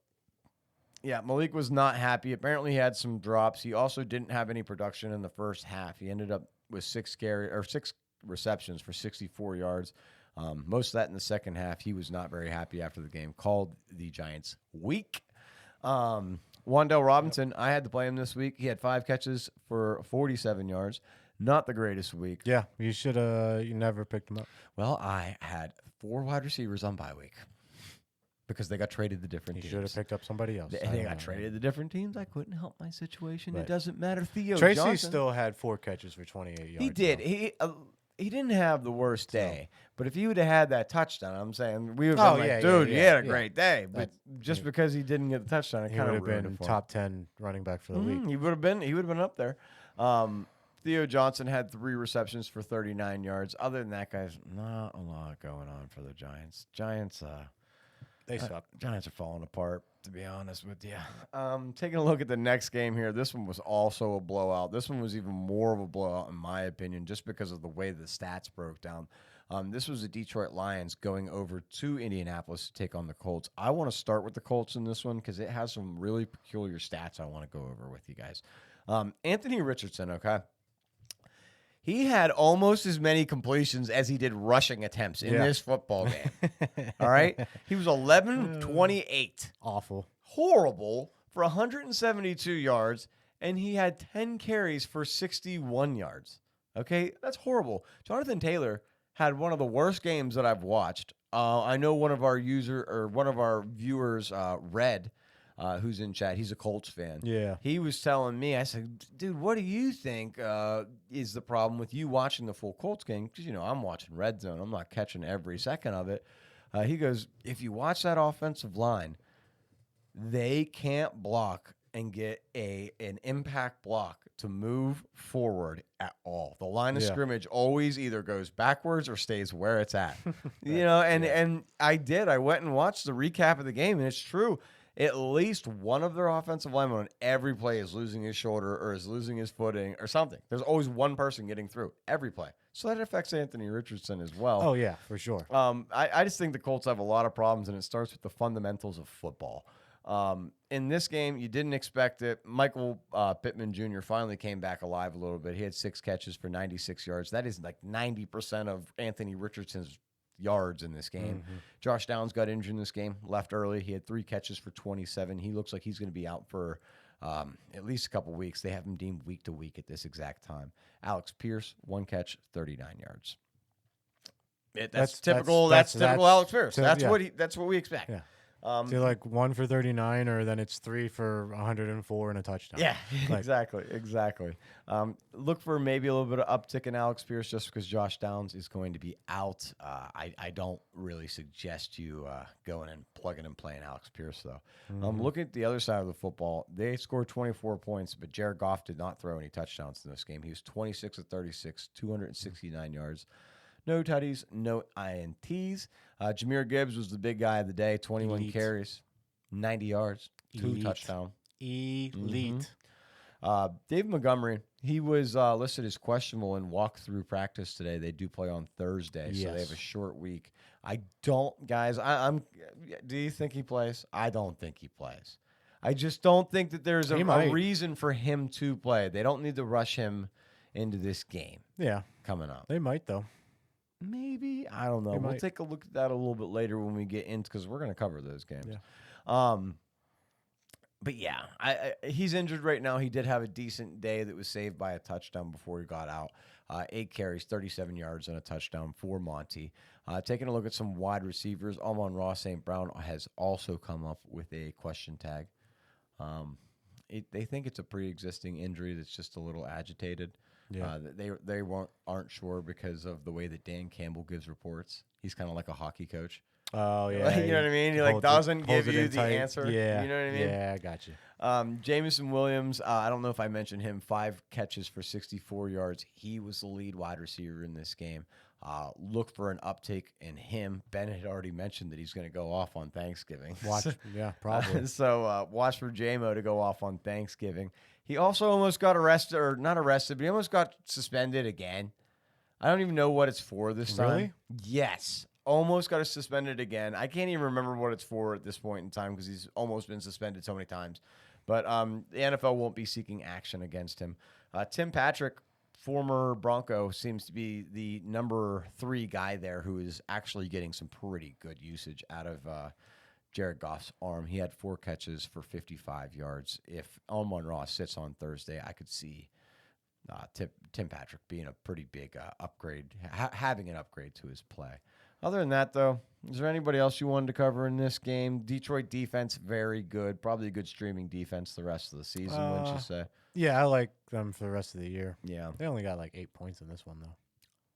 yeah, Malik was not happy. Apparently, he had some drops. He also didn't have any production in the first half. He ended up with 6 receptions for 64 yards. Most of that in the second half. He was not very happy after the game. Called the Giants weak. Wan'Dale Robinson, I had to play him this week. He had 5 catches for 47 yards. Not the greatest week. Yeah, you should have. You never picked him up. Well, I had 4 wide receivers on bye week because they got traded to different You teams. should have picked up somebody else. They got traded to different teams. I couldn't help my situation. Right. It doesn't matter. Theo Tracy Johnson, still had 4 catches for 28 yards. he did. though. He didn't have the worst day, but if he would have had that touchdown, I'm saying we would have been like, dude, he had a great day. But just because he didn't get the touchdown, it He kind would of have been top 10 running back for the week. He would have been up there. Theo Johnson had 3 receptions for 39 yards. Other than that, guys, not a lot going on for the Giants. They suck. Giants are falling apart, to be honest with you. Taking a look at the next game here, this one was also a blowout. This one was even more of a blowout, in my opinion, just because of the way the stats broke down. This was the Detroit Lions going over to Indianapolis to take on the Colts. I want to start with the Colts in this one because it has some really peculiar stats I want to go over with you guys. Anthony Richardson, okay? He had almost as many completions as he did rushing attempts in this football game. All right? He was 11 of 28. Awful. Horrible for 172 yards, and he had 10 carries for 61 yards. Okay? That's horrible. Jonathan Taylor had one of the worst games that I've watched. I know one of our viewers, Red, who's in chat, he's a Colts fan. Yeah. He was telling me, I said, dude, what do you think is the problem with you watching the full Colts game? Because, I'm watching Red Zone. I'm not catching every second of it. He goes, if you watch that offensive line, they can't block and get an impact block to move forward at all. The line of scrimmage always either goes backwards or stays where it's at. And I did. I went and watched the recap of the game, and it's true. At least one of their offensive linemen on every play is losing his shoulder or is losing his footing or something. There's always one person getting through every play. So that affects Anthony Richardson as well. Oh, yeah, for sure. I just think the Colts have a lot of problems, and it starts with the fundamentals of football. In this game, you didn't expect it. Michael Pittman Jr. finally came back alive a little bit. He had 6 catches for 96 yards. That is like 90% of Anthony Richardson's yards in this game. Josh Downs got injured in this game, left early. He had 3 catches for 27. He looks like he's going to be out for at least a couple weeks. They have him deemed week to week at this exact time. Alex Pierce, 1 catch, 39 yards. That's typical. That's typical Alex Pierce. That's what we expect. Yeah. So like 1 for 39, or then it's 3 for 104 and a touchdown. Yeah, exactly. Look for maybe a little bit of uptick in Alex Pierce just because Josh Downs is going to be out. I don't really suggest you going and plugging and playing Alex Pierce, though. Looking at the other side of the football, they scored 24 points, but Jared Goff did not throw any touchdowns in this game. He was 26 of 36, 269 yards. No tutties, no INTs. Jahmyr Gibbs was the big guy of the day, 21 carries, 90 yards, 2 touchdowns. Elite. David Montgomery, he was listed as questionable in walkthrough practice today. They do play on Thursday, so they have a short week. I'm. Do you think he plays? I don't think he plays. I just don't think that there's a reason for him to play. They don't need to rush him into this game. Yeah. Coming up. They might, though. Maybe. I don't know. We'll take a look at that a little bit later when we get into, because we're going to cover those games. Yeah. But yeah, he's injured right now. He did have a decent day that was saved by a touchdown before he got out. 8 carries, 37 yards, and a touchdown for Monty. Taking a look at some wide receivers, Amon-Ra St. Brown has also come up with a question tag. They think it's a pre-existing injury that's just a little agitated. Yeah. They aren't sure because of the way that Dan Campbell gives reports. He's kind of like a hockey coach. Oh, yeah. You know what I mean? He doesn't give you the answer. Yeah. You know what I mean? Yeah, I got you. Jameson Williams, I don't know if I mentioned him, 5 catches for 64 yards. He was the lead wide receiver in this game. Look for an uptake in him. Ben had already mentioned that he's going to go off on Thanksgiving. Yeah, probably. So watch for J-Mo to go off on Thanksgiving. He also almost got arrested, or not arrested, but he almost got suspended again. I don't even know what it's for this time. Really? Yes. Almost got suspended again. I can't even remember what it's for at this point in time because he's almost been suspended so many times. But the NFL won't be seeking action against him. Tim Patrick, former Bronco, seems to be the number 3 guy there who is actually getting some pretty good usage out of Jared Goff's arm. He had 4 catches for 55 yards. If Amon-Ra sits on Thursday, I could see Tim Patrick being a pretty big upgrade, having an upgrade to his play. Other than that, though, is there anybody else you wanted to cover in this game? Detroit defense, very good. Probably a good streaming defense the rest of the season, wouldn't you say? Yeah, I like them for the rest of the year. Yeah. They only got like 8 points in this one, though.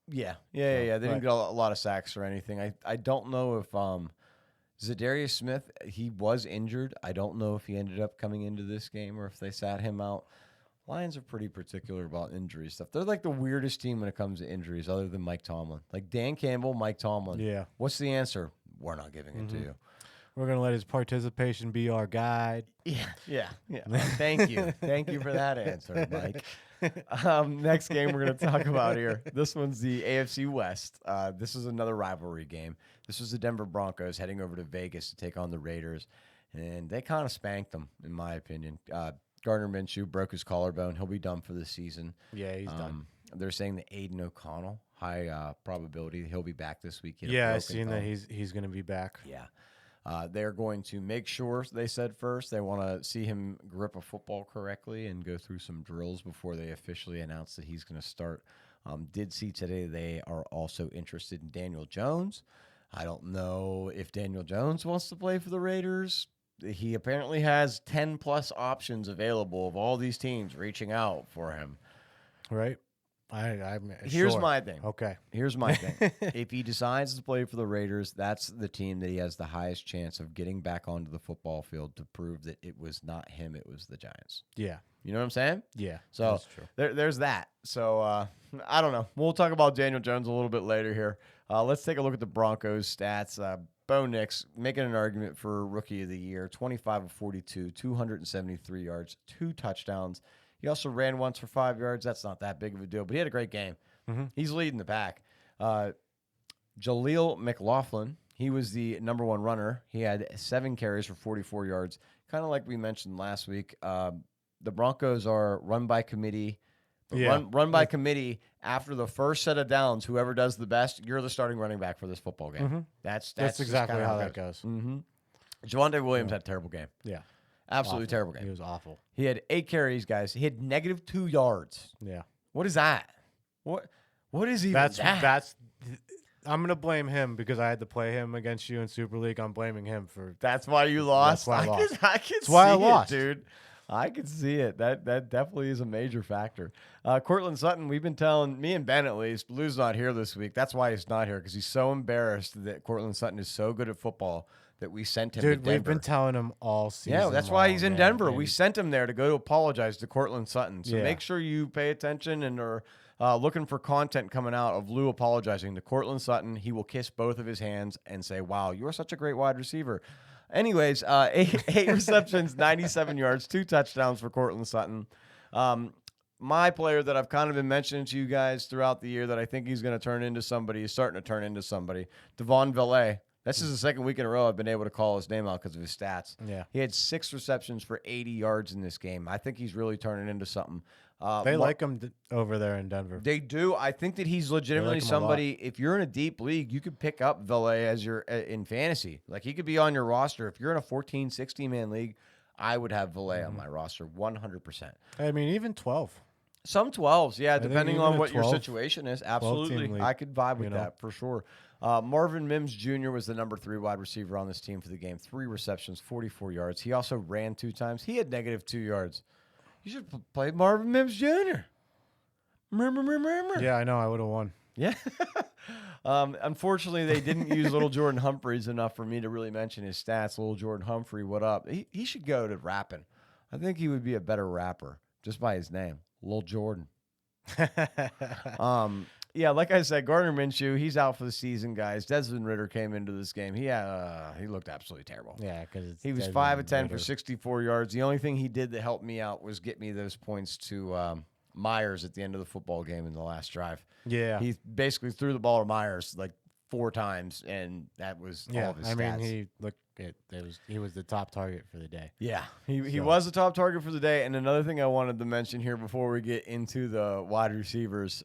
Yeah. They didn't get a lot of sacks or anything. I don't know if Zadarius Smith, he was injured. I don't know if he ended up coming into this game or if they sat him out. Lions are pretty particular about injury stuff. They're like the weirdest team when it comes to injuries other than Mike Tomlin. Like Dan Campbell, Mike Tomlin. Yeah. What's the answer? We're not giving it to you. We're going to let his participation be our guide. Yeah. Thank you. Thank you for that answer, Mike. Next game we're going to talk about here. This one's the AFC West. This is another rivalry game. This was the Denver Broncos heading over to Vegas to take on the Raiders, and they kind of spanked them, in my opinion. Gardner Minshew broke his collarbone. He'll be done for the season. Yeah, he's done. They're saying that Aiden O'Connell, high probability he'll be back this week. I've seen that he's going to be back. Yeah. They're going to make sure, they said first, they want to see him grip a football correctly and go through some drills before they officially announce that he's going to start. Did see today they are also interested in Daniel Jones. I don't know if Daniel Jones wants to play for the Raiders. He apparently has 10-plus options available of all these teams reaching out for him. Right. I'm Here's sure. my thing. Okay. Here's my thing. If he decides to play for the Raiders, that's the team that he has the highest chance of getting back onto the football field to prove that it was not him, it was the Giants. Yeah. You know what I'm saying? Yeah. So that's true. There's that. So I don't know. We'll talk about Daniel Jones a little bit later here. Let's take a look at the Broncos stats. Bo Nix making an argument for Rookie of the Year, 25 of 42, 273 yards, 2 touchdowns. He also ran once for 5 yards. That's not that big of a deal, but he had a great game. Mm-hmm. He's leading the pack. Jaleel McLaughlin, he was the number 1 runner. He had 7 carries for 44 yards. Kind of like we mentioned last week, the Broncos are run by committee. Run by committee. After the first set of downs, whoever does the best, you're the starting running back for this football game. Mm-hmm. That's exactly how that goes. Mm-hmm. Javonte Williams had a terrible game. Yeah. Absolutely awful. terrible game. He was awful. He had 8 carries, guys. He had negative 2 yards. Yeah. What is that? What is even That's that? that's. I'm gonna blame him because I had to play him against you in Super League. I'm blaming him for. That's why you lost. That's why I lost. I can That's why I see lost. it, dude. I can see it. That definitely is a major factor. Cortland Sutton, we've been telling, me and Ben at least, Lou's not here this week. That's why he's not here, because he's so embarrassed that Cortland Sutton is so good at football that we sent him to Dude, Denver. we've been telling him all season. Yeah, that's why he's in long, Denver. man. We sent him there to go to apologize to Cortland Sutton. So Yeah. make sure you pay attention and are looking for content coming out of Lou apologizing to Cortland Sutton. He will kiss both of his hands and say, wow, you are such a great wide receiver. Anyways, 8 receptions, 97 yards, 2 touchdowns for Cortland Sutton. My player that I've kind of been mentioning to you guys throughout the year that I think he's going to turn into somebody, is starting to turn into somebody, Devon Villay. This is the second week in a row I've been able to call his name out because of his stats. Yeah. He had 6 receptions for 80 yards in this game. I think he's really turning into something. They like him over there in Denver. They do. I think that he's legitimately him a somebody. If you're in a deep league, you could pick up Villay as your in fantasy. Like, he could be on your roster. If you're in a 14, 16-man league, I would have Villay on my roster 100%. I mean, even 12. Some 12s, yeah, think depending even on a what your 12 situation is. Absolutely. league, I could vibe with you know? that for sure. Marvin Mims Jr. was the number 3 wide receiver on this team for the game. 3 receptions, 44 yards. He also ran 2 times. He had negative 2 yards. You should play Marvin Mims Jr. Remember. Yeah, I know. I would have won. Yeah. Unfortunately, they didn't use little Jordan Humphreys enough for me to really mention his stats. Little Jordan Humphrey, what up? He should go to rapping. I think he would be a better rapper just by his name, Lil Jordan. Yeah, like I said, Gardner Minshew, he's out for the season, guys. Desmond Ridder came into this game. He looked absolutely terrible. Yeah, because He was 5 of 10 for 64 yards. The only thing he did that helped me out was get me those points to Myers at the end of the football game in the last drive. Yeah. He basically threw the ball to Myers like 4 times, and that was all of his stats. He was the top target for the day. Yeah, he was the top target for the day. And another thing I wanted to mention here before we get into the wide receivers,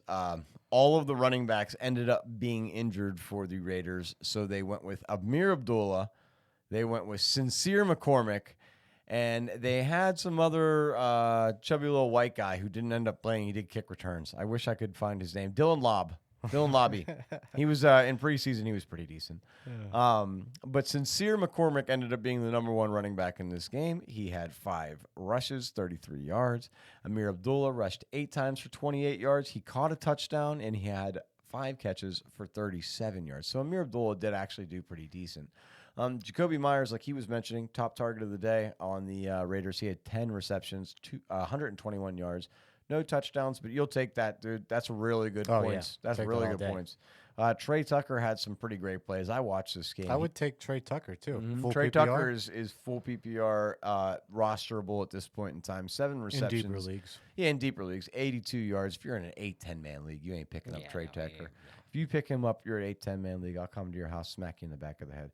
all of the running backs ended up being injured for the Raiders. So they went with Amir Abdullah, they went with Sincere McCormick, and they had some other chubby little white guy who didn't end up playing. He did kick returns. I wish I could find his name. Dylan Lobby. He was in preseason. He was pretty decent. Yeah. But Sincere McCormick ended up being the number 1 running back in this game. He had 5 rushes, 33 yards. Amir Abdullah rushed 8 times for 28 yards. He caught a touchdown, and he had 5 catches for 37 yards. So Amir Abdullah did actually do pretty decent. Jacoby Myers, like he was mentioning, top target of the day on the Raiders. He had 10 receptions, 121 yards. No touchdowns, but you'll take that, dude. That's really good points. Yeah. That's Take really that all good day. points. Trey Tucker had some pretty great plays. I watched this game. I would take Trey Tucker, too. Full Trey PPR. Tucker is full PPR rosterable at this point in time. 7 In receptions. deeper leagues. Yeah, in deeper leagues. 82 yards. If you're in an 8-10-man league, you ain't picking up Trey Tucker. If you pick him up, you're at 8-10-man league, I'll come to your house, smack you in the back of the head.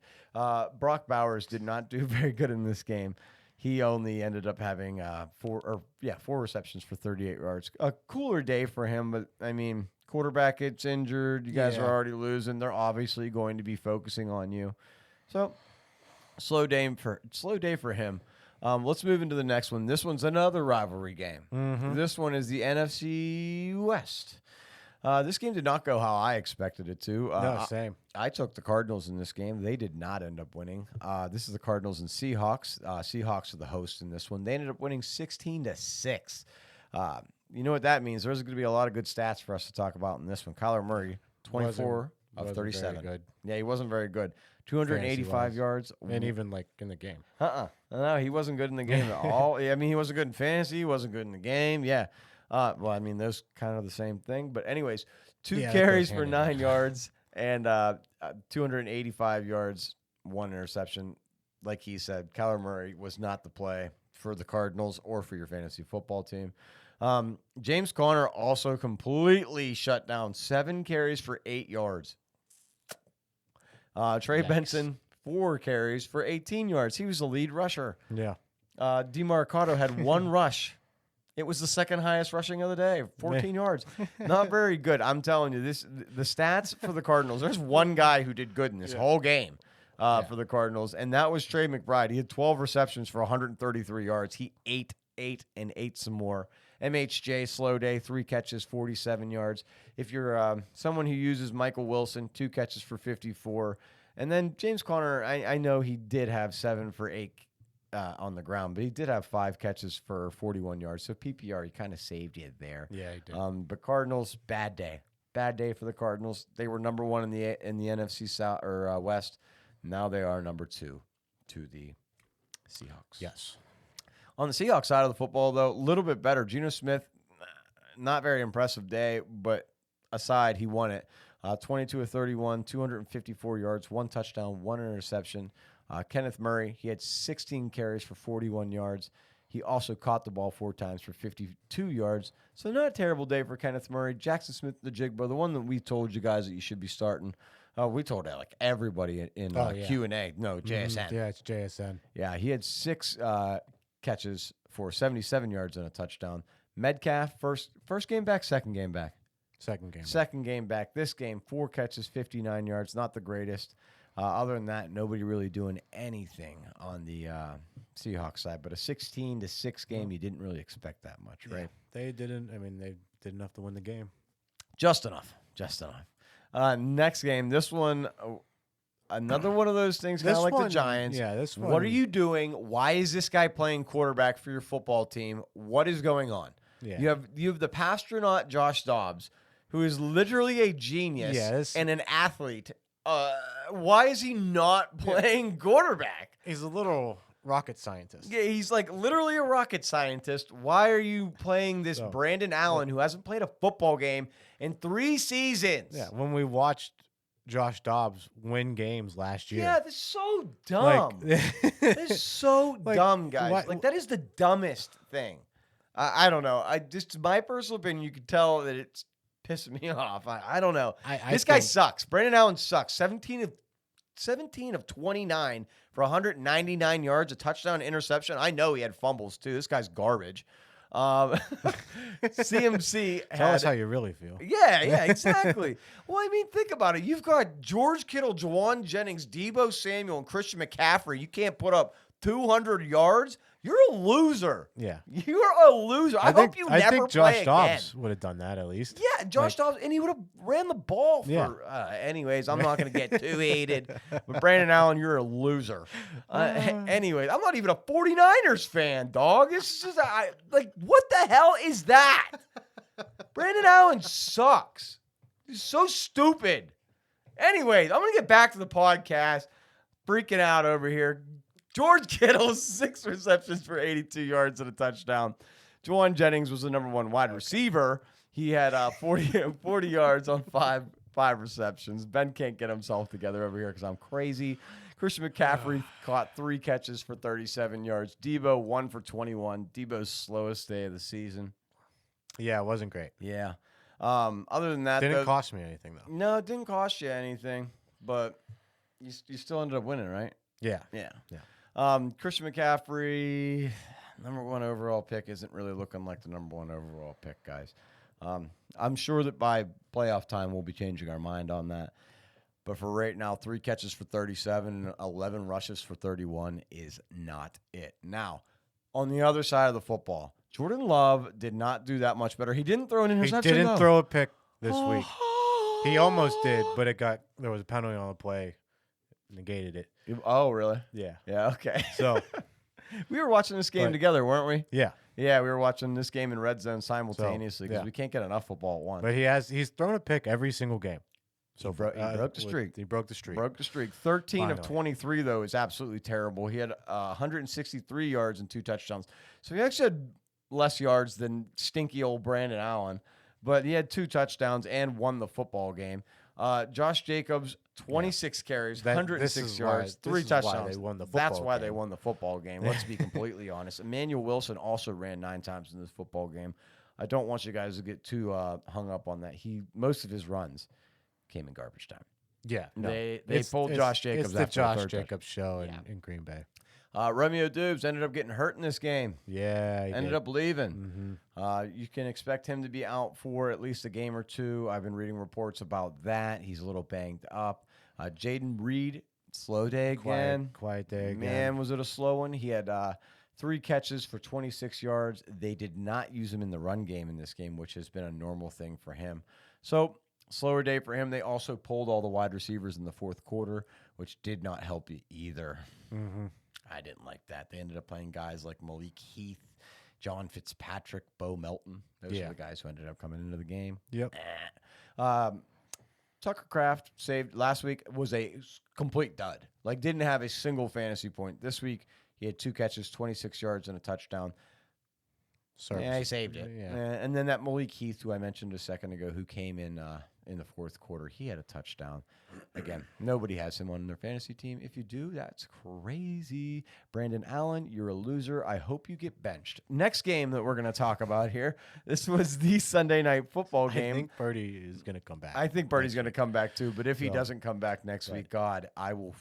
Brock Bowers did not do very good in this game. He only ended up having 4 receptions for 38 yards. A cooler day for him, but, I mean, quarterback gets injured. You guys are already losing. They're obviously going to be focusing on you. So, slow day for him. Let's move into the next one. This one's another rivalry game. Mm-hmm. This one is the NFC West. This game did not go how I expected it to. No, same. I took the Cardinals in this game. They did not end up winning. This is the Cardinals and Seahawks. Seahawks are the hosts in this one. They ended up winning 16-6. You know what that means? There's going to be a lot of good stats for us to talk about in this one. Kyler Murray, 24 of 37. Very good. Yeah, he wasn't very good. 285 Fantasy-wise. yards. And even, like, in the game. No, he wasn't good in the game at all. I mean, he wasn't good in fantasy. He wasn't good in the game. Yeah. Well, I mean, those kind of the same thing. But anyways, 2 carries for 9 yards and 285 yards, 1 interception. Like he said, Kyler Murray was not the play for the Cardinals or for your fantasy football team. James Conner also completely shut down. 7 carries for 8 yards. Trey Benson, 4 carries for 18 yards. He was the lead rusher. Yeah. DeMarcado had 1 rush. It was the second highest rushing of the day, 14 yards. Not very good. I'm telling you, the stats for the Cardinals, there's one guy who did good in this whole game. for the Cardinals, and that was Trey McBride. He had 12 receptions for 133 yards. He ate some more. MHJ, slow day, 3 catches, 47 yards. If you're someone who uses Michael Wilson, 2 catches for 54. And then James Conner, I know he did have 7 for 8 on the ground, but he did have 5 catches for 41 yards. So PPR, he kind of saved you there. Yeah, he did. But Cardinals, bad day. Bad day for the Cardinals. They were number 1 in the NFC South or West. Now they are number 2 to the Seahawks. Yes. On the Seahawks side of the football, though, a little bit better. Geno Smith, not very impressive day, but aside, he won it. 22 of 31, 254 yards, 1 touchdown, 1 interception. Kenneth Murray, he had 16 carries for 41 yards. He also caught the ball 4 times for 52 yards. So not a terrible day for Kenneth Murray. Jackson Smith, the Jigba, the one that we told you guys that you should be starting. We told like everybody in Q&A. No, JSN. Yeah, it's JSN. Yeah, he had 6 catches for 77 yards and a touchdown. Metcalf, first game back, second game back. Second game back. This game, 4 catches, 59 yards. Not the greatest. Other than that, nobody really doing anything on the Seahawks side. But a 16-6 game, you didn't really expect that much, right? They didn't. I mean, they did enough to win the game. Just enough. Next game, this one, another one of those things kind of like the Giants. Yeah, this one. What are you doing? Why is this guy playing quarterback for your football team? What is going on? Yeah. You have the pastronaut Josh Dobbs, who is literally a genius and an athlete. Why is he not playing quarterback? He's a little rocket scientist. Yeah, he's like literally a rocket scientist. Why are you playing this Brandon Allen, who hasn't played a football game in 3 seasons? Yeah, when we watched Josh Dobbs win games last year. Yeah, that's so dumb. That is so dumb, guys. That is the dumbest thing. I don't know. Just my personal opinion, you could tell that it's pissing me off. I don't know. This guy sucks. Brandon Allen sucks. 17 of 29 for 199 yards, a touchdown, interception. I know he had fumbles too. This guy's garbage. CMC Tell us how you really feel. Yeah, exactly. Well, I mean, think about it. You've got George Kittle, Jawan Jennings, Deebo Samuel, and Christian McCaffrey. You can't put up 200 yards. You're a loser. Yeah. You're a loser. I hope you never think Josh play Dobbs again. would have done that at least. Yeah, Josh Dobbs, and he would have ran the ball for. Yeah. Anyways, I'm not going to get too heated. But Brandon Allen, you're a loser. Anyways, I'm not even a 49ers fan, dog. It's just what the hell is that? Brandon Allen sucks. He's so stupid. Anyways, I'm going to get back to the podcast. Freaking out over here. George Kittle, 6 receptions for 82 yards and a touchdown. Jawan Jennings was the number 1 wide receiver. He had 40 yards on 5 receptions. Ben can't get himself together over here because I'm crazy. Christian McCaffrey caught 3 catches for 37 yards. Deebo, 1 for 21. Deebo's slowest day of the season. Yeah, it wasn't great. Yeah. Other than that, didn't cost me anything though. No, it didn't cost you anything, but you still ended up winning, right? Yeah. Christian McCaffrey, number 1 overall pick, isn't really looking like the number 1 overall pick, guys. I'm sure that by playoff time we'll be changing our mind on that. But for right now, 3 catches for 37 and 11 rushes for 31 is not it. Now, on the other side of the football, Jordan Love did not do that much better. He didn't throw an interception. He didn't throw a pick this week. He almost did, but there was a penalty on the play. Negated it. Oh, really? Yeah. Yeah, okay. So we were watching this game together, weren't we? Yeah. Yeah, we were watching this game in Red Zone simultaneously because we can't get enough football at once. But he's thrown a pick every single game. So he broke the streak. He broke the streak. 13 of 23, though, is absolutely terrible. He had 163 yards and 2 touchdowns. So he actually had less yards than stinky old Brandon Allen. But he had 2 touchdowns and won the football game. Josh Jacobs, 26 carries, 106 yards, 3 touchdowns. That's why they won the football game. Let's be completely honest. Emmanuel Wilson also ran 9 times in this football game. I don't want you guys to get too hung up on that. Most of his runs came in garbage time. Yeah. No. They pulled Josh Jacobs after the Josh Jacobs show in Green Bay. Romeo Dubes ended up getting hurt in this game. Yeah, he ended up leaving. You can expect him to be out for at least a game or 2. I've been reading reports about that. He's a little banged up. Jaden Reed Slow day again. Quiet day again. Man, was it a slow one? He had 3 catches for 26 yards. They did not use him in the run game in this game, which has been a normal thing for him. So, slower day for him. They also pulled all the wide receivers in the fourth quarter, which did not help you either. Mm-hmm. I didn't like that. They ended up playing guys like Malik Heath, John Fitzpatrick, Bo Melton. Those are the guys who ended up coming into the game. Yep. Tucker Kraft saved last week was a complete dud. Like, didn't have a single fantasy point. This week, he had 2 catches, 26 yards, and a touchdown. Yeah, he saved it. Yeah. And then that Malik Heath, who I mentioned a second ago, who came in the fourth quarter, he had a touchdown. Again, nobody has him on their fantasy team. If you do, that's crazy. Brandon Allen, you're a loser. I hope you get benched. Next game that we're going to talk about here, this was the Sunday night football game. I think Birdie is going to come back. I think Birdie's going to come back too, but if he doesn't come back next week, God, I will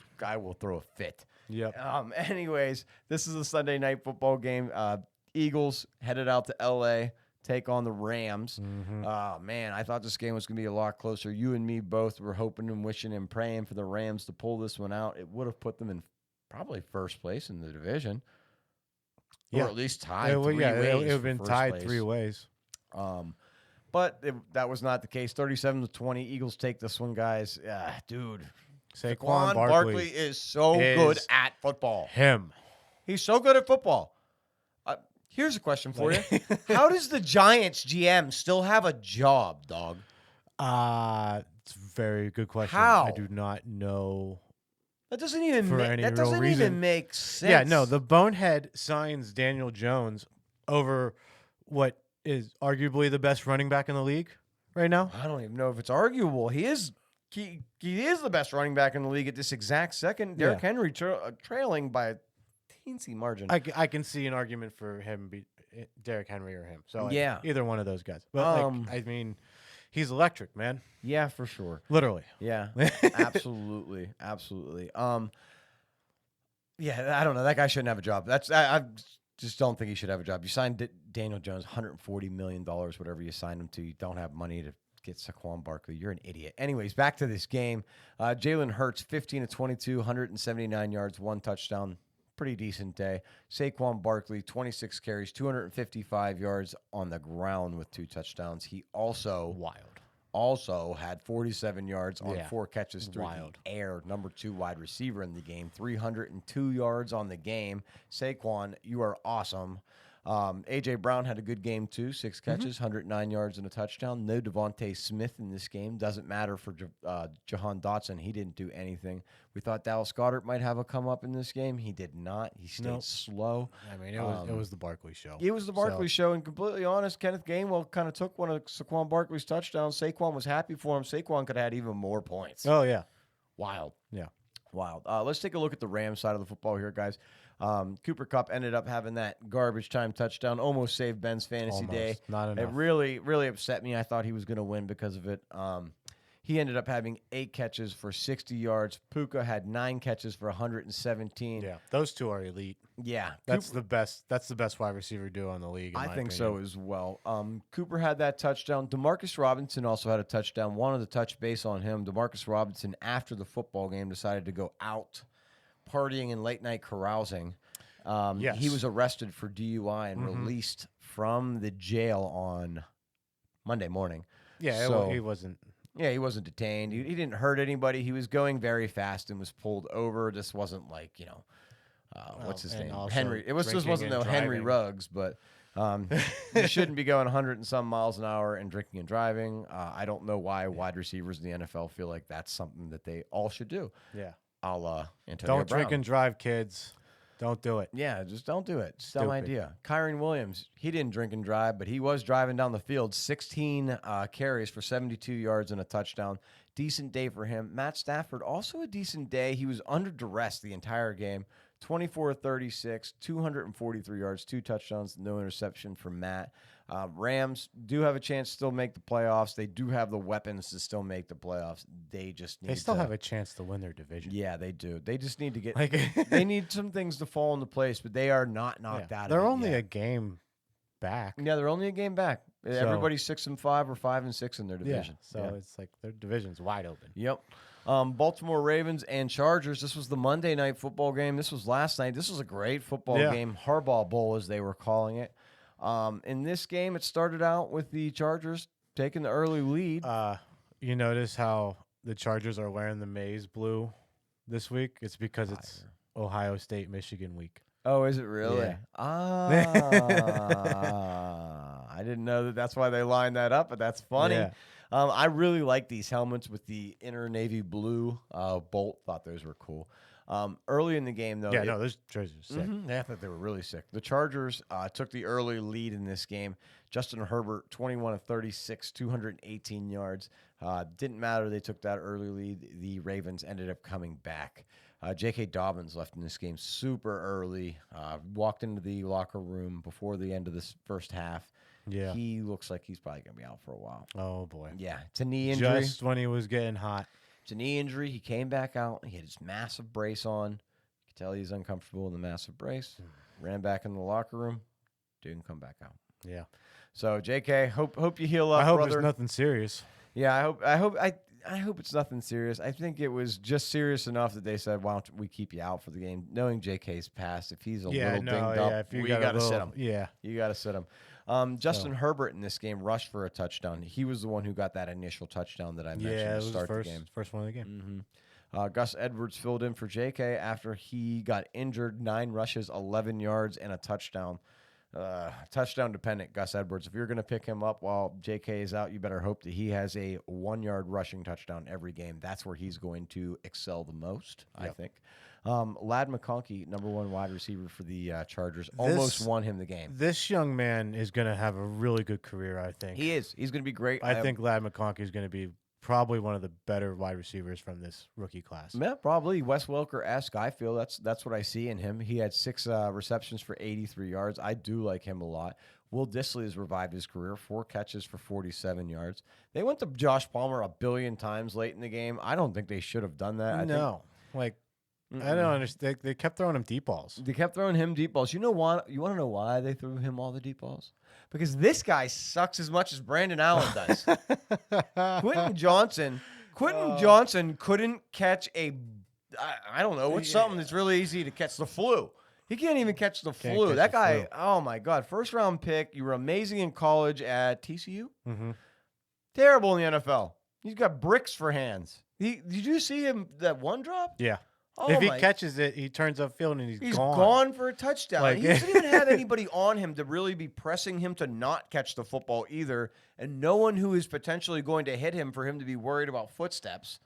throw a fit. Yep. Anyways, this is a Sunday night football game. Eagles headed out to L.A., take on the Rams. Mm-hmm. Oh, man, I thought this game was going to be a lot closer. You and me both were hoping and wishing and praying for the Rams to pull this one out. It would have put them in probably first place in the division. Yeah. Or at least tied It would ways have for been first tied place. 3 ways. But that was not the case. 37-20. Eagles take this one, guys. Dude. Saquon Barkley is so good at football. Him. He's so good at football. Here's a question for you. How does the Giants GM still have a job, dog? It's a very good question. How? I do not know. That doesn't even For make, any that real doesn't reason. even make sense. Yeah, no, the bonehead signs Daniel Jones over what is arguably the best running back in the league right now. I don't even know if it's arguable. He is the best running back in the league at this exact second. Derrick Henry trailing by a teensy margin. I can see an argument for him, Derrick Henry or him. So Yeah. either one of those guys. But I mean, he's electric, man. Yeah, for sure. Literally. Yeah, absolutely, absolutely. Yeah, I don't know. That guy shouldn't have a job. I just don't think he should have a job. You signed Daniel Jones, $140 million, whatever you signed him to. You don't have money to get Saquon Barkley. You're an idiot. Anyways, back to this game. Jalen Hurts, 15-22, 179 yards, 1 touchdown. Pretty decent day. Saquon Barkley, 26 carries, 255 yards on the ground with 2 touchdowns. He also had 47 yards on 4 catches through the air. Number 2 wide receiver in the game, 302 yards on the game. Saquon, you are awesome. A.J. Brown had a good game, too. 6 catches, 109 yards, and a touchdown. No Devontae Smith in this game. Doesn't matter for Jahan Dotson. He didn't do anything. We thought Dallas Goedert might have a come up in this game. He did not. He stayed slow. I mean, it was the Barkley show. It was the Barkley show, and completely honest, Kenneth Gainwell kind of took one of Saquon Barkley's touchdowns. Saquon was happy for him. Saquon could have had even more points. Oh, yeah. Wild. Yeah. Wild. Let's take a look at the Rams side of the football here, guys. Cooper Kupp ended up having that garbage time touchdown, almost saved Ben's fantasy day. Not enough. It really, really upset me. I thought he was going to win because of it. He ended up having 8 catches for 60 yards. Puka had 9 catches for 117. Yeah, those 2 are elite. Yeah, That's the best wide receiver duo in the league. I think so as well. Cooper had that touchdown. Demarcus Robinson also had a touchdown. Wanted to touch base on him. Demarcus Robinson, after the football game, decided to go out partying and late night carousing. Yes. He was arrested for DUI and released from the jail on Monday morning. Yeah, So- he wasn't. Yeah, he wasn't detained. He didn't hurt anybody. He was going very fast and was pulled over. This wasn't like, what's his name? Henry. It just wasn't no Henry Ruggs, but you shouldn't be going 100 and some miles an hour and drinking and driving. I don't know why wide receivers in the NFL feel like that's something that they all should do. Yeah. Antonio Don't Brown. drink and drive, kids. Don't do it. Yeah, just don't do it. It's a dumb Stupid. idea. Kyron Williams, he didn't drink and drive, but he was driving down the field. 16 carries for 72 yards and a touchdown. Decent day for him. Matt Stafford, also a decent day. He was under duress the entire game. 24-36, 243 yards, 2 touchdowns, no interception for Matt. Rams do have a chance to still make the playoffs. They do have the weapons to still make the playoffs. They just need They still have a chance to win their division. Yeah, they do. They just need to get Like they need some things to fall into place, but they are not knocked out of it. They're only yet. a game back. Yeah, they're only a game back. Everybody's 6-5 or 5-6 in their division. Yeah, so it's like their division's wide open. Yep. Baltimore Ravens and Chargers. This was the Monday night football game. This was last night. This was a great football game. Harbaugh Bowl, as they were calling it. In this game, it started out with the Chargers taking the early lead. You notice how the Chargers are wearing the maize blue this week? It's because it's Ohio State, Michigan week. Oh, is it really? Yeah. I didn't know that that's why they lined that up, but that's funny. Yeah. I really like these helmets with the inner navy blue bolt. Thought those were cool. Early in the game, though. Those jerseys are sick. I thought they were really sick. The Chargers took the early lead in this game. Justin Herbert, 21 of 36, 218 yards. Didn't matter. They took that early lead. The Ravens ended up coming back. J.K. Dobbins left in this game super early. Walked into the locker room before the end of this first half. Yeah. He looks like he's probably going to be out for a while. Oh, boy. Yeah. It's a knee injury. Just when he was getting hot. It's a knee injury. He came back out. He had his massive brace on. You could tell he's uncomfortable in the massive brace. Ran back in the locker room. Didn't come back out. Yeah. So, JK, hope you heal up, I hope brother. it's nothing serious. Yeah, I hope it's nothing serious. I think it was just serious enough that they said, "Why don't we keep you out for the game?" Knowing JK's past, if he's a little dinged up, if you we got to sit him. Yeah. You got to sit him. Justin Herbert in this game rushed for a touchdown. He was the one who got that initial touchdown that I mentioned to start the game. First one of the game. Gus Edwards filled in for JK after he got injured. 9 rushes, 11 yards, and a touchdown. Touchdown dependent, Gus Edwards. If you're going to pick him up while JK is out, you better hope that he has a 1-yard rushing touchdown every game. That's where he's going to excel the most, I think. Ladd McConkey, number 1 wide receiver for the Chargers, almost won him the game. This young man is going to have a really good career, I think. He is. He's going to be great. I think Ladd McConkey is going to be probably one of the better wide receivers from this rookie class. Yeah, probably. Wes Welker-esque, I feel. That's what I see in him. He had 6 receptions for 83 yards. I do like him a lot. Will Dissly has revived his career, 4 catches for 47 yards. They went to Josh Palmer a billion times late in the game. I don't think they should have done that. I don't understand. They kept throwing him deep balls. They kept throwing him deep balls. You know what? You want to know why they threw him all the deep balls? Because this guy sucks as much as Brandon Allen does. Quentin Johnson couldn't catch I don't know, what's something that's really easy to catch? The flu. He can't even catch the flu. That guy, oh my God, first-round pick. You were amazing in college at TCU. Terrible in the NFL. He's got bricks for hands. Did you see him that one drop? Yeah. Oh if he catches it, he turns upfield and he's gone. He's gone for a touchdown. He doesn't even have anybody on him to really be pressing him to not catch the football either, and no one who is potentially going to hit him for him to be worried about footsteps.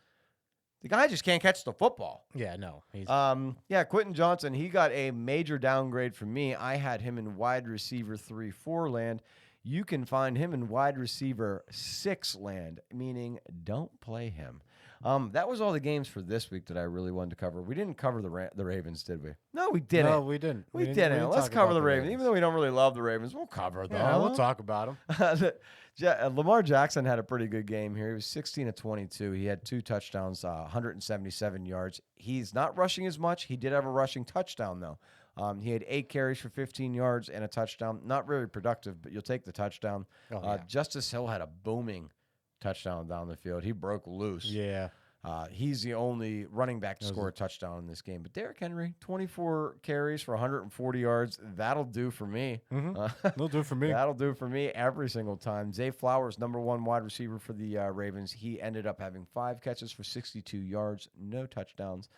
The guy just can't catch the football. Yeah, no. Quentin Johnson, he got a major downgrade from me. I had him in wide receiver 3-4 land. You can find him in wide receiver 6 land, meaning don't play him. That was all the games for this week that I really wanted to cover. We didn't cover the Ravens, did we? No, we didn't. No, we didn't. We didn't. Let's cover the Ravens. Even though we don't really love the Ravens, we'll cover them. Yeah, we'll talk about them. Lamar Jackson had a pretty good game here. He was 16 of 22. He had 2 touchdowns, 177 yards. He's not rushing as much. He did have a rushing touchdown, though. He had 8 carries for 15 yards and a touchdown. Not very productive, but you'll take the touchdown. Justice Hill had a booming touchdown down the field. He broke loose. Yeah. He's the only running back to score a touchdown in this game. But Derrick Henry, 24 carries for 140 yards. That'll do for me. That'll do for me. That'll do for me every single time. Zay Flowers, number 1 wide receiver for the Ravens. He ended up having 5 catches for 62 yards, no touchdowns.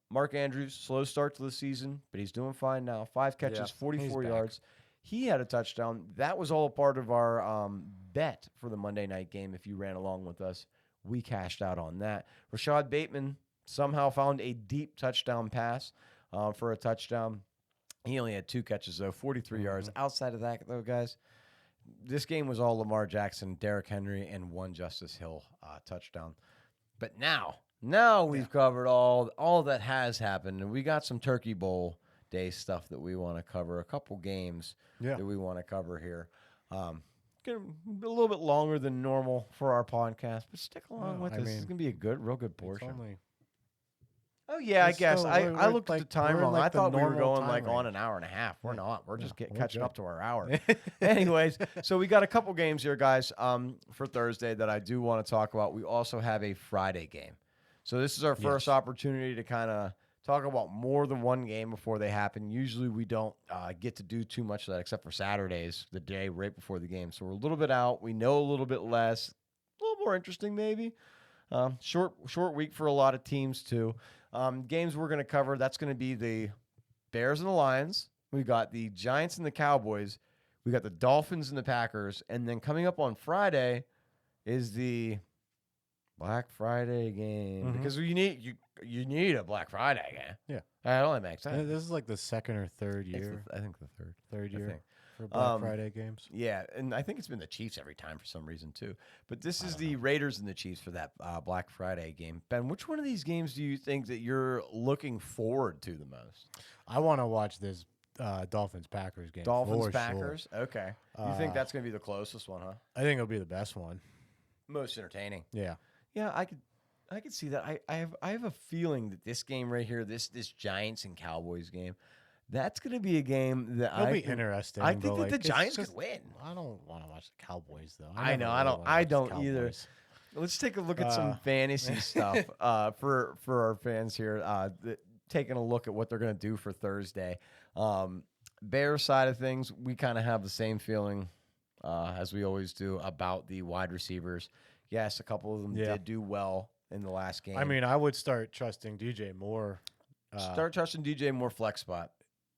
Mark Andrews, slow start to the season, but he's doing fine now. 5 catches, 44 yards. He had a touchdown. That was all a part of our bet for the Monday night game. If you ran along with us, we cashed out on that. Rashad Bateman somehow found a deep touchdown pass for a touchdown. He only had 2 catches, though, 43 yards. Outside of that, though, guys, this game was all Lamar Jackson, Derrick Henry, and 1 Justice Hill touchdown. But now we've covered all that has happened, and we got some Turkey Bowl day stuff that we want to cover, a couple games that we want to cover here. Gonna be a little bit longer than normal for our podcast, but stick along with us. It's gonna be a real good portion. Oh yeah, I guess I looked at the time wrong. I thought we were going on an hour and a half. We're not. We're just catching up to our hour. Anyways, so we got a couple games here, guys, for Thursday that I do want to talk about. We also have a Friday game. So this is our first opportunity to kind of talk about more than one game before they happen. Usually we don't get to do too much of that except for Saturdays, the day right before the game. So we're a little bit out. We know a little bit less, a little more interesting maybe. Short week for a lot of teams too. Games we're going to cover, that's going to be the Bears and the Lions. We got the Giants and the Cowboys. We got the Dolphins and the Packers. And then coming up on Friday is the Black Friday game. Because you need a Black Friday game. Yeah. That only makes sense. This is like the second or third year. I think the third. Third year for Black Friday games. Yeah, and I think it's been the Chiefs every time for some reason too. But this is the Raiders and the Chiefs for that Black Friday game. Ben, which one of these games do you think that you're looking forward to the most? I want to watch this Dolphins-Packers game. Dolphins-Packers? Sure. Okay. You think that's going to be the closest one, huh? I think it'll be the best one. Most entertaining. Yeah. Yeah, I could see that. I have a feeling that this game right here, this Giants and Cowboys game, that's going to be a game that It'll be interesting. I think that the Giants could win. I don't want to watch the Cowboys though. I don't either. Let's take a look at some fantasy stuff for our fans here. Taking a look at what they're going to do for Thursday. Bears side of things, we kind of have the same feeling as we always do about the wide receivers. Yes, a couple of them did do well in the last game. I mean, I would start trusting DJ Moore. Start trusting DJ Moore flex spot.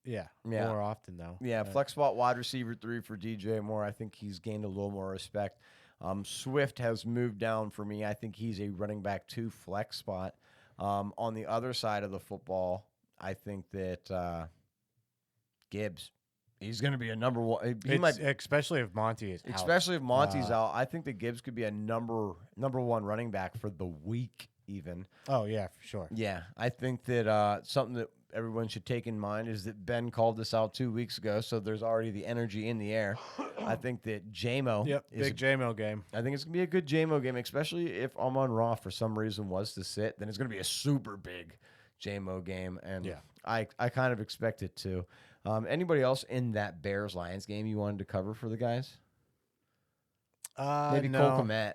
Yeah, more often though. Yeah, flex spot wide receiver 3 for DJ Moore. I think he's gained a little more respect. Swift has moved down for me. I think he's a running back 2 flex spot. On the other side of the football, I think that Gibbs, he's going to be a number one. Especially if Monty is out. Especially if Monty's out. I think that Gibbs could be a number one running back for the week even. Oh, yeah, for sure. Yeah, I think that something that everyone should take in mind is that Ben called this out 2 weeks ago, so there's already the energy in the air. I think that J-Mo big J-Mo game. I think it's going to be a good J-Mo game, especially if Amon-Ra for some reason was to sit. Then it's going to be a super big J-Mo game, and I kind of expect it to. Anybody else in that Bears-Lions game you wanted to cover for the guys? Maybe no. Cole Kmet.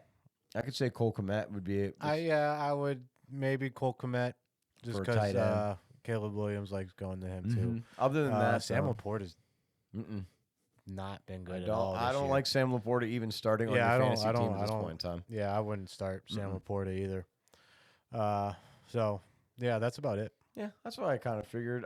I could say Cole Kmet would be it. I would maybe Cole Kmet just because Caleb Williams likes going to him too. Other than that, Sam Laporte has not been good at all. I don't like Sam Laporte even starting on your fantasy team at this point in time. Yeah, I wouldn't start Sam Laporte either. So yeah, that's about it. Yeah, that's what I kind of figured.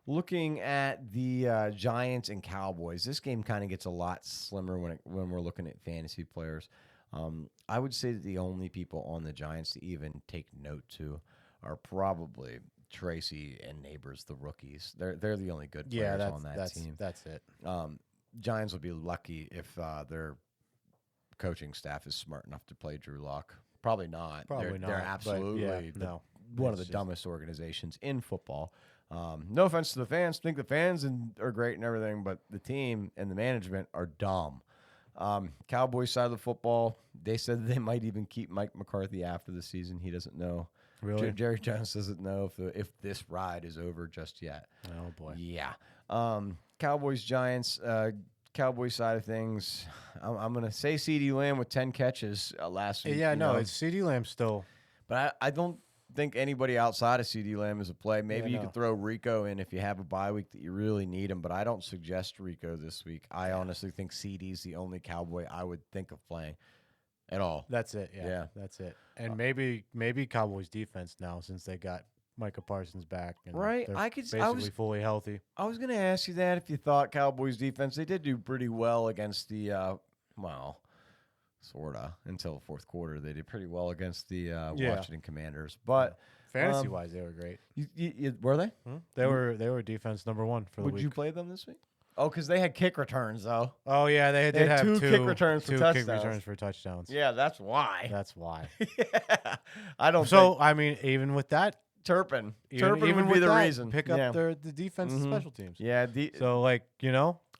Looking at the Giants and Cowboys, this game kind of gets a lot slimmer when we're looking at fantasy players. I would say that the only people on the Giants to even take note to are probably Tracy and Neighbors, the rookies. They're the only good players on that team. That's it. Giants will be lucky if their coaching staff is smart enough to play Drew Lock. Probably not. They're absolutely one of the dumbest organizations in football. No offense to the fans. I think the fans are great and everything, but the team and the management are dumb. Cowboys side of the football, they said they might even keep Mike McCarthy after the season. He doesn't know. Really? Jerry Jones doesn't know if this ride is over just yet. Oh, boy. Yeah. Cowboys, Giants, Cowboys side of things, I'm going to say CeeDee Lamb with 10 catches last week. Yeah, no, it's CeeDee Lamb still. But I don't think anybody outside of CeeDee Lamb is a play. Maybe you could throw Rico in if you have a bye week that you really need him, but I don't suggest Rico this week. I honestly think CeeDee's the only Cowboy I would think of playing at all. That's it. Yeah. That's it. And maybe Cowboys defense now since they got Micah Parsons back. And right. Basically fully healthy. I was going to ask you that if you thought Cowboys defense, they did do pretty well against the, sorta until the fourth quarter. They did pretty well against the Washington Commanders. But fantasy-wise, they were great. Were they? They were defense number 1 for the week. Would you play them this week? Oh, because they had kick returns, though. Oh, yeah, they did have two kick returns for touchdowns. Kick returns for touchdowns. Yeah, that's why. That's why. Yeah. I don't I mean, even with that, Turpin even would be the reason. Pick up the defense and special teams. Yeah. So,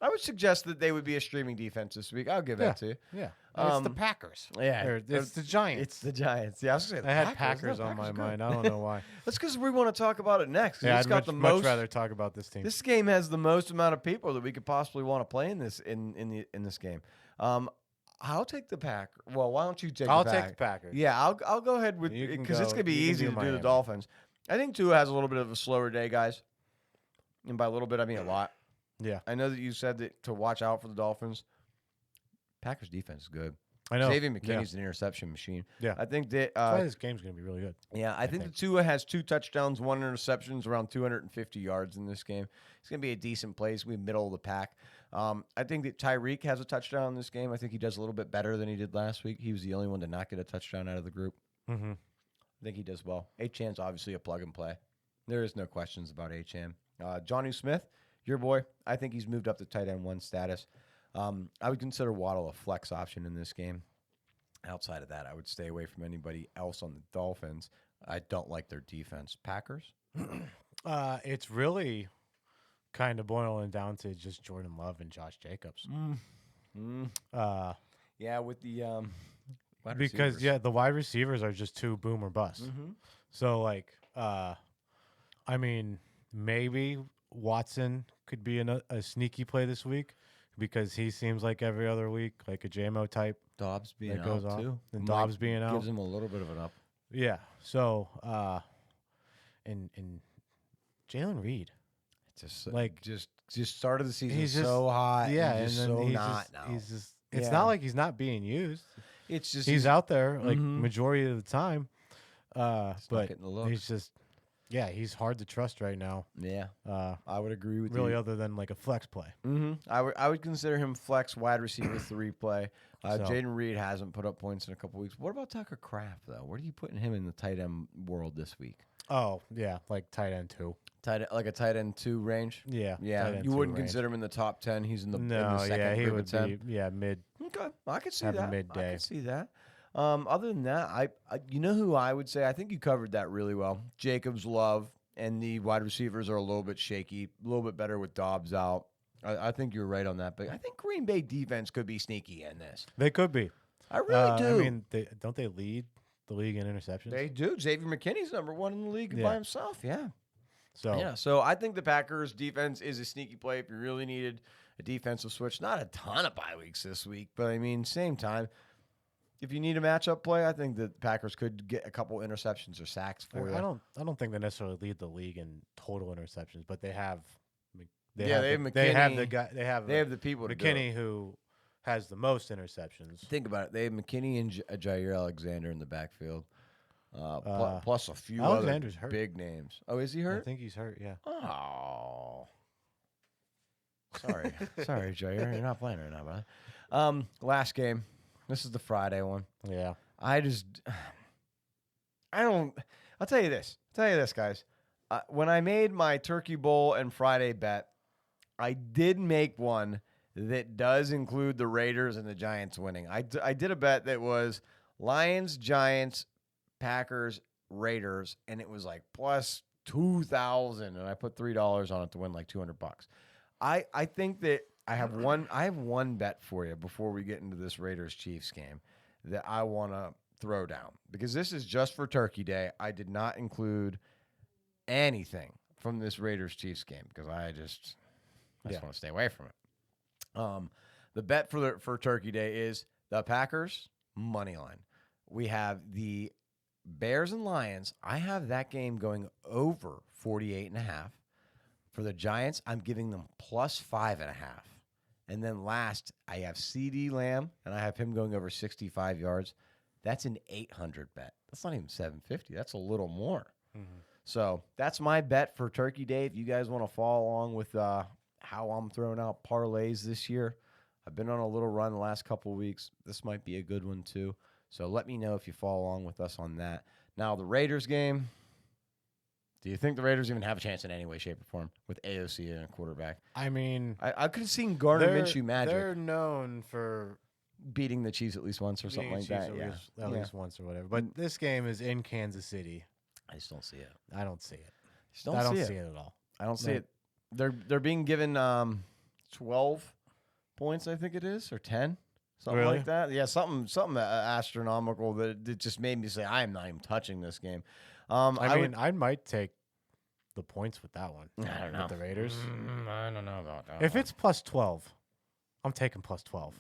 I would suggest that they would be a streaming defense this week. I'll give that to you. Yeah. It's the Packers. Yeah. It's the Giants. It's the Giants. Yeah, I was going to say I had Packers on my mind. I don't know why. That's because we want to talk about it next. Yeah, I'd much rather talk about this team. This game has the most amount of people that we could possibly want to play in this in this game. I'll take the Packers. Well, why don't you take I'll the take Packers? the Packers. Yeah, I'll go ahead with You can because it's go- gonna be you can easy do to do the Miami. Dolphins. I think Tua has a little bit of a slower day, guys, and by a little bit I mean a lot. Yeah. I know that you said that to watch out for the Dolphins. Packers defense is good. I know. Xavier McKinney's an interception machine. Yeah. I think that. That's why this game's going to be really good. Yeah, I think the Tua has 2 touchdowns, 1 interceptions, around 250 yards in this game. It's going to be a decent play. It's going to be middle of the pack. I think that Tyreek has a touchdown in this game. I think he does a little bit better than he did last week. He was the only one to not get a touchdown out of the group. Mm-hmm. I think he does well. Achan's obviously a plug and play. There is no questions about Achan. Jonnu Smith, your boy, I think he's moved up to tight end 1 status. I would consider Waddle a flex option in this game. Outside of that, I would stay away from anybody else on the Dolphins. I don't like their defense. Packers? It's really kind of boiling down to just Jordan Love and Josh Jacobs. Yeah, with the wide Because, receivers. the wide receivers are just too boom or bust. Mhm. So, like, I mean, maybe Watson could be a sneaky play this week because he seems like every other week, like a JMO type. Dobbs being that goes out off. too. And Might Dobbs being out. gives him a little bit of an up. Yeah. So, and Jalen Reed. Just Like, just start of the season he's just so hot. Yeah, and and just then so he's not just, now. he's just. It's Yeah. not like he's not being used. It's just He's out there like Mhm. majority of the time. Just not But getting the looks. he's just, he's hard to trust right now. Yeah, I would agree with Really, you. other than like a flex play. I would consider him flex wide receiver 3 play. So- Jaden Reed hasn't put up points in a couple weeks. What about Tucker Kraft though? Where are you putting him in the tight end world this week? Oh yeah, like tight end 2. Like a tight end 2 range. Yeah, Yeah, tight end you 2 wouldn't range. consider him in the top 10. He's in the, in No, the second he group would of 10. be mid. Okay, I could see Have a that. I midday. could see that. Other than that, I you know who I would say? I think you covered that really well. Jacobs, Love, and the wide receivers are a little bit shaky, a little bit better with Dobbs out. I think you're right on that, but I think Green Bay defense could be sneaky in this. They could be. I really do. I mean, don't they lead the league in interceptions? They do. Xavier McKinney's number 1 in the league Yeah. by himself. Yeah. So Yeah. So I think the Packers defense is a sneaky play if you really needed a defensive switch. Not a ton of bye weeks this week, but I mean, same time, if you need a matchup play, I think the Packers could get a couple interceptions or sacks for you. I don't think they necessarily lead the league in total interceptions, but they have. They have They have the McKinney. guy. They have They have the people to do it. McKinney who has the most interceptions. Think about it. They have McKinney and Jair Alexander in the backfield, plus a few Alexander's other hurt. big names. Oh, is he I hurt? think he's hurt. Yeah. Oh, sorry, sorry, Jair, you're not playing right now, brother. Last game. This is the Friday one. Yeah. I don't. I'll tell you this. Guys. When I made my Turkey Bowl and Friday bet, I did make one that does include the Raiders and the Giants winning. I did a bet that was Lions, Giants, Packers, Raiders, and it was like plus 2,000, and I put $3 on it to win like $200. I think that I have one bet for you before we get into this Raiders Chiefs game that I want to throw down because this is just for Turkey Day. I did not include anything from this Raiders Chiefs game because I just want to stay away from it. The bet for Turkey Day is the Packers money line. We have the Bears and Lions. I have that game going over 48.5. For the Giants, I'm giving them plus 5.5. And then last, I have CD Lamb, and I have him going over 65 yards. That's an 800 bet. That's not even 750. That's a little more. Mm-hmm. So that's my bet for Turkey Day. If you guys want to follow along with how I'm throwing out parlays this year, I've been on a little run the last couple of weeks. This might be a good one too. So let me know if you follow along with us on that. Now, the Raiders game, do you think the Raiders even have a chance in any way, shape, or form with AOC and a quarterback? I mean, I could have seen Gardner Minshew magic They're known for beating the Chiefs at least once or something like that. Yeah. at least once or whatever. But this game is in Kansas City. I just don't see it. I don't see it. I don't see it at all. I don't see it. They're being given 12 points, I think it is, or 10, something Really? like that. Yeah, something astronomical that it just made me say I am not even touching this game. I might take the points with that one. I don't know. With the Raiders. I don't know about that. If it's plus 12, I'm taking plus 12.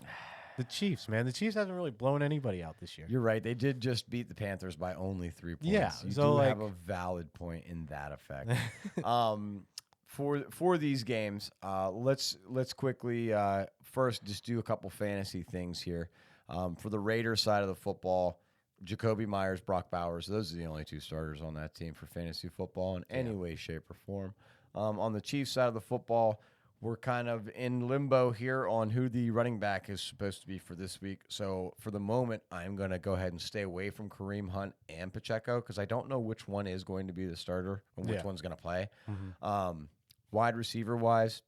The Chiefs, man. The Chiefs haven't really blown anybody out this year. You're right. They did just beat the Panthers by only 3 points. Yeah, You so, do like- have a valid point in that effect. For these games, let's quickly first just do a couple fantasy things here. For the Raiders side of the football, Jacoby Myers, Brock Bowers, those are the only 2 starters on that team for fantasy football in any way, shape, or form. On the Chiefs side of the football, we're kind of in limbo here on who the running back is supposed to be for this week. So for the moment, I'm going to go ahead and stay away from Kareem Hunt and Pacheco because I don't know which one is going to be the starter and which one's going to play. Wide receiver-wise,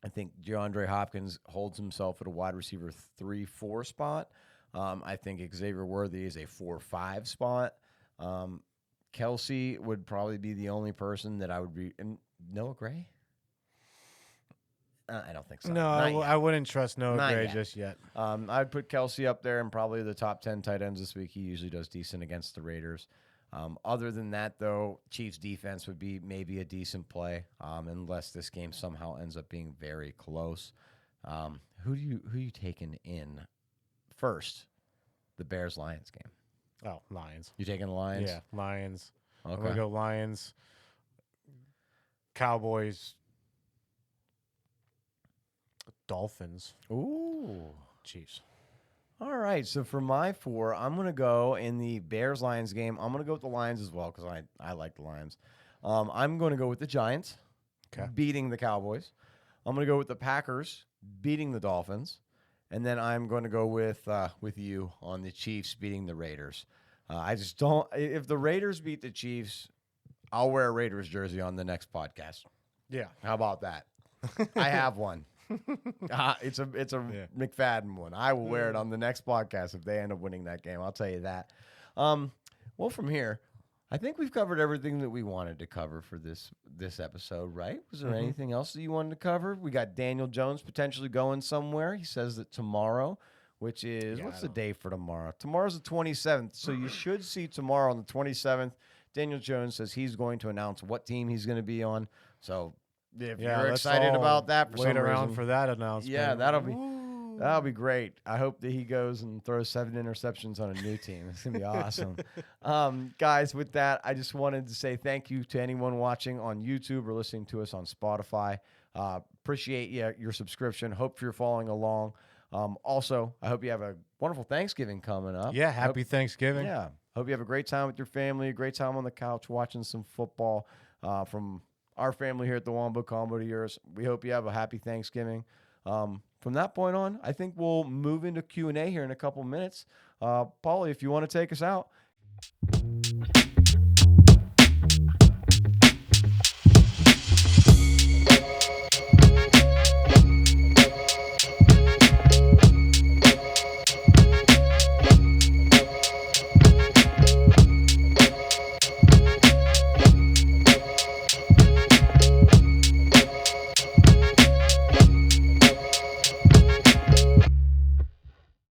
I think DeAndre Hopkins holds himself at a wide receiver 3-4 spot. I think Xavier Worthy is a 4-5 spot. Kelsey would probably be the only person that I would be. And Noah Gray? I don't think so. No, I wouldn't trust Noah Not Gray yet. just yet. I'd put Kelsey up there and probably the top 10 tight ends this week. He usually does decent against the Raiders. Other than that, though, Chiefs defense would be maybe a decent play, unless this game somehow ends up being very close. Who you taking in first? The Bears-Lions game. Oh, Lions. You taking the Lions? Yeah, Lions. Okay. I'm going to go Lions. Cowboys. Dolphins. Ooh. Chiefs. All right, so for my 4, I'm going to go in the Bears-Lions game. I'm going to go with the Lions as well because I like the Lions. I'm going to go with the Giants beating the Cowboys. I'm going to go with the Packers beating the Dolphins. And then I'm going to go with you on the Chiefs beating the Raiders. I just don't – if the Raiders beat the Chiefs, I'll wear a Raiders jersey on the next podcast. Yeah. How about that? I have one. It's a McFadden one. I will wear it on the next podcast if they end up winning that game. I'll tell you that. Well, from here, I think we've covered everything that we wanted to cover for this episode, right? Was there anything else that you wanted to cover? We got Daniel Jones potentially going somewhere. He says that tomorrow, which is what's the day for tomorrow? Tomorrow's the 27th, so you should see tomorrow on the 27th. Daniel Jones says he's going to announce what team he's going to be on. So if you're excited about that, wait around for that announcement. Yeah, that'll be great. I hope that he goes and throws 7 interceptions on a new team. It's gonna be awesome. Guys, with that, I just wanted to say thank you to anyone watching on YouTube or listening to us on Spotify. Appreciate your subscription. Hope you're following along. Also, I hope you have a wonderful Thanksgiving coming up. Yeah, happy Thanksgiving. Yeah. Hope you have a great time with your family, a great time on the couch watching some football. From our family here at the Wombo Combo to yours, we hope you have a happy Thanksgiving. From that point on, I think we'll move into Q&A here in a couple minutes. Paulie, if you want to take us out.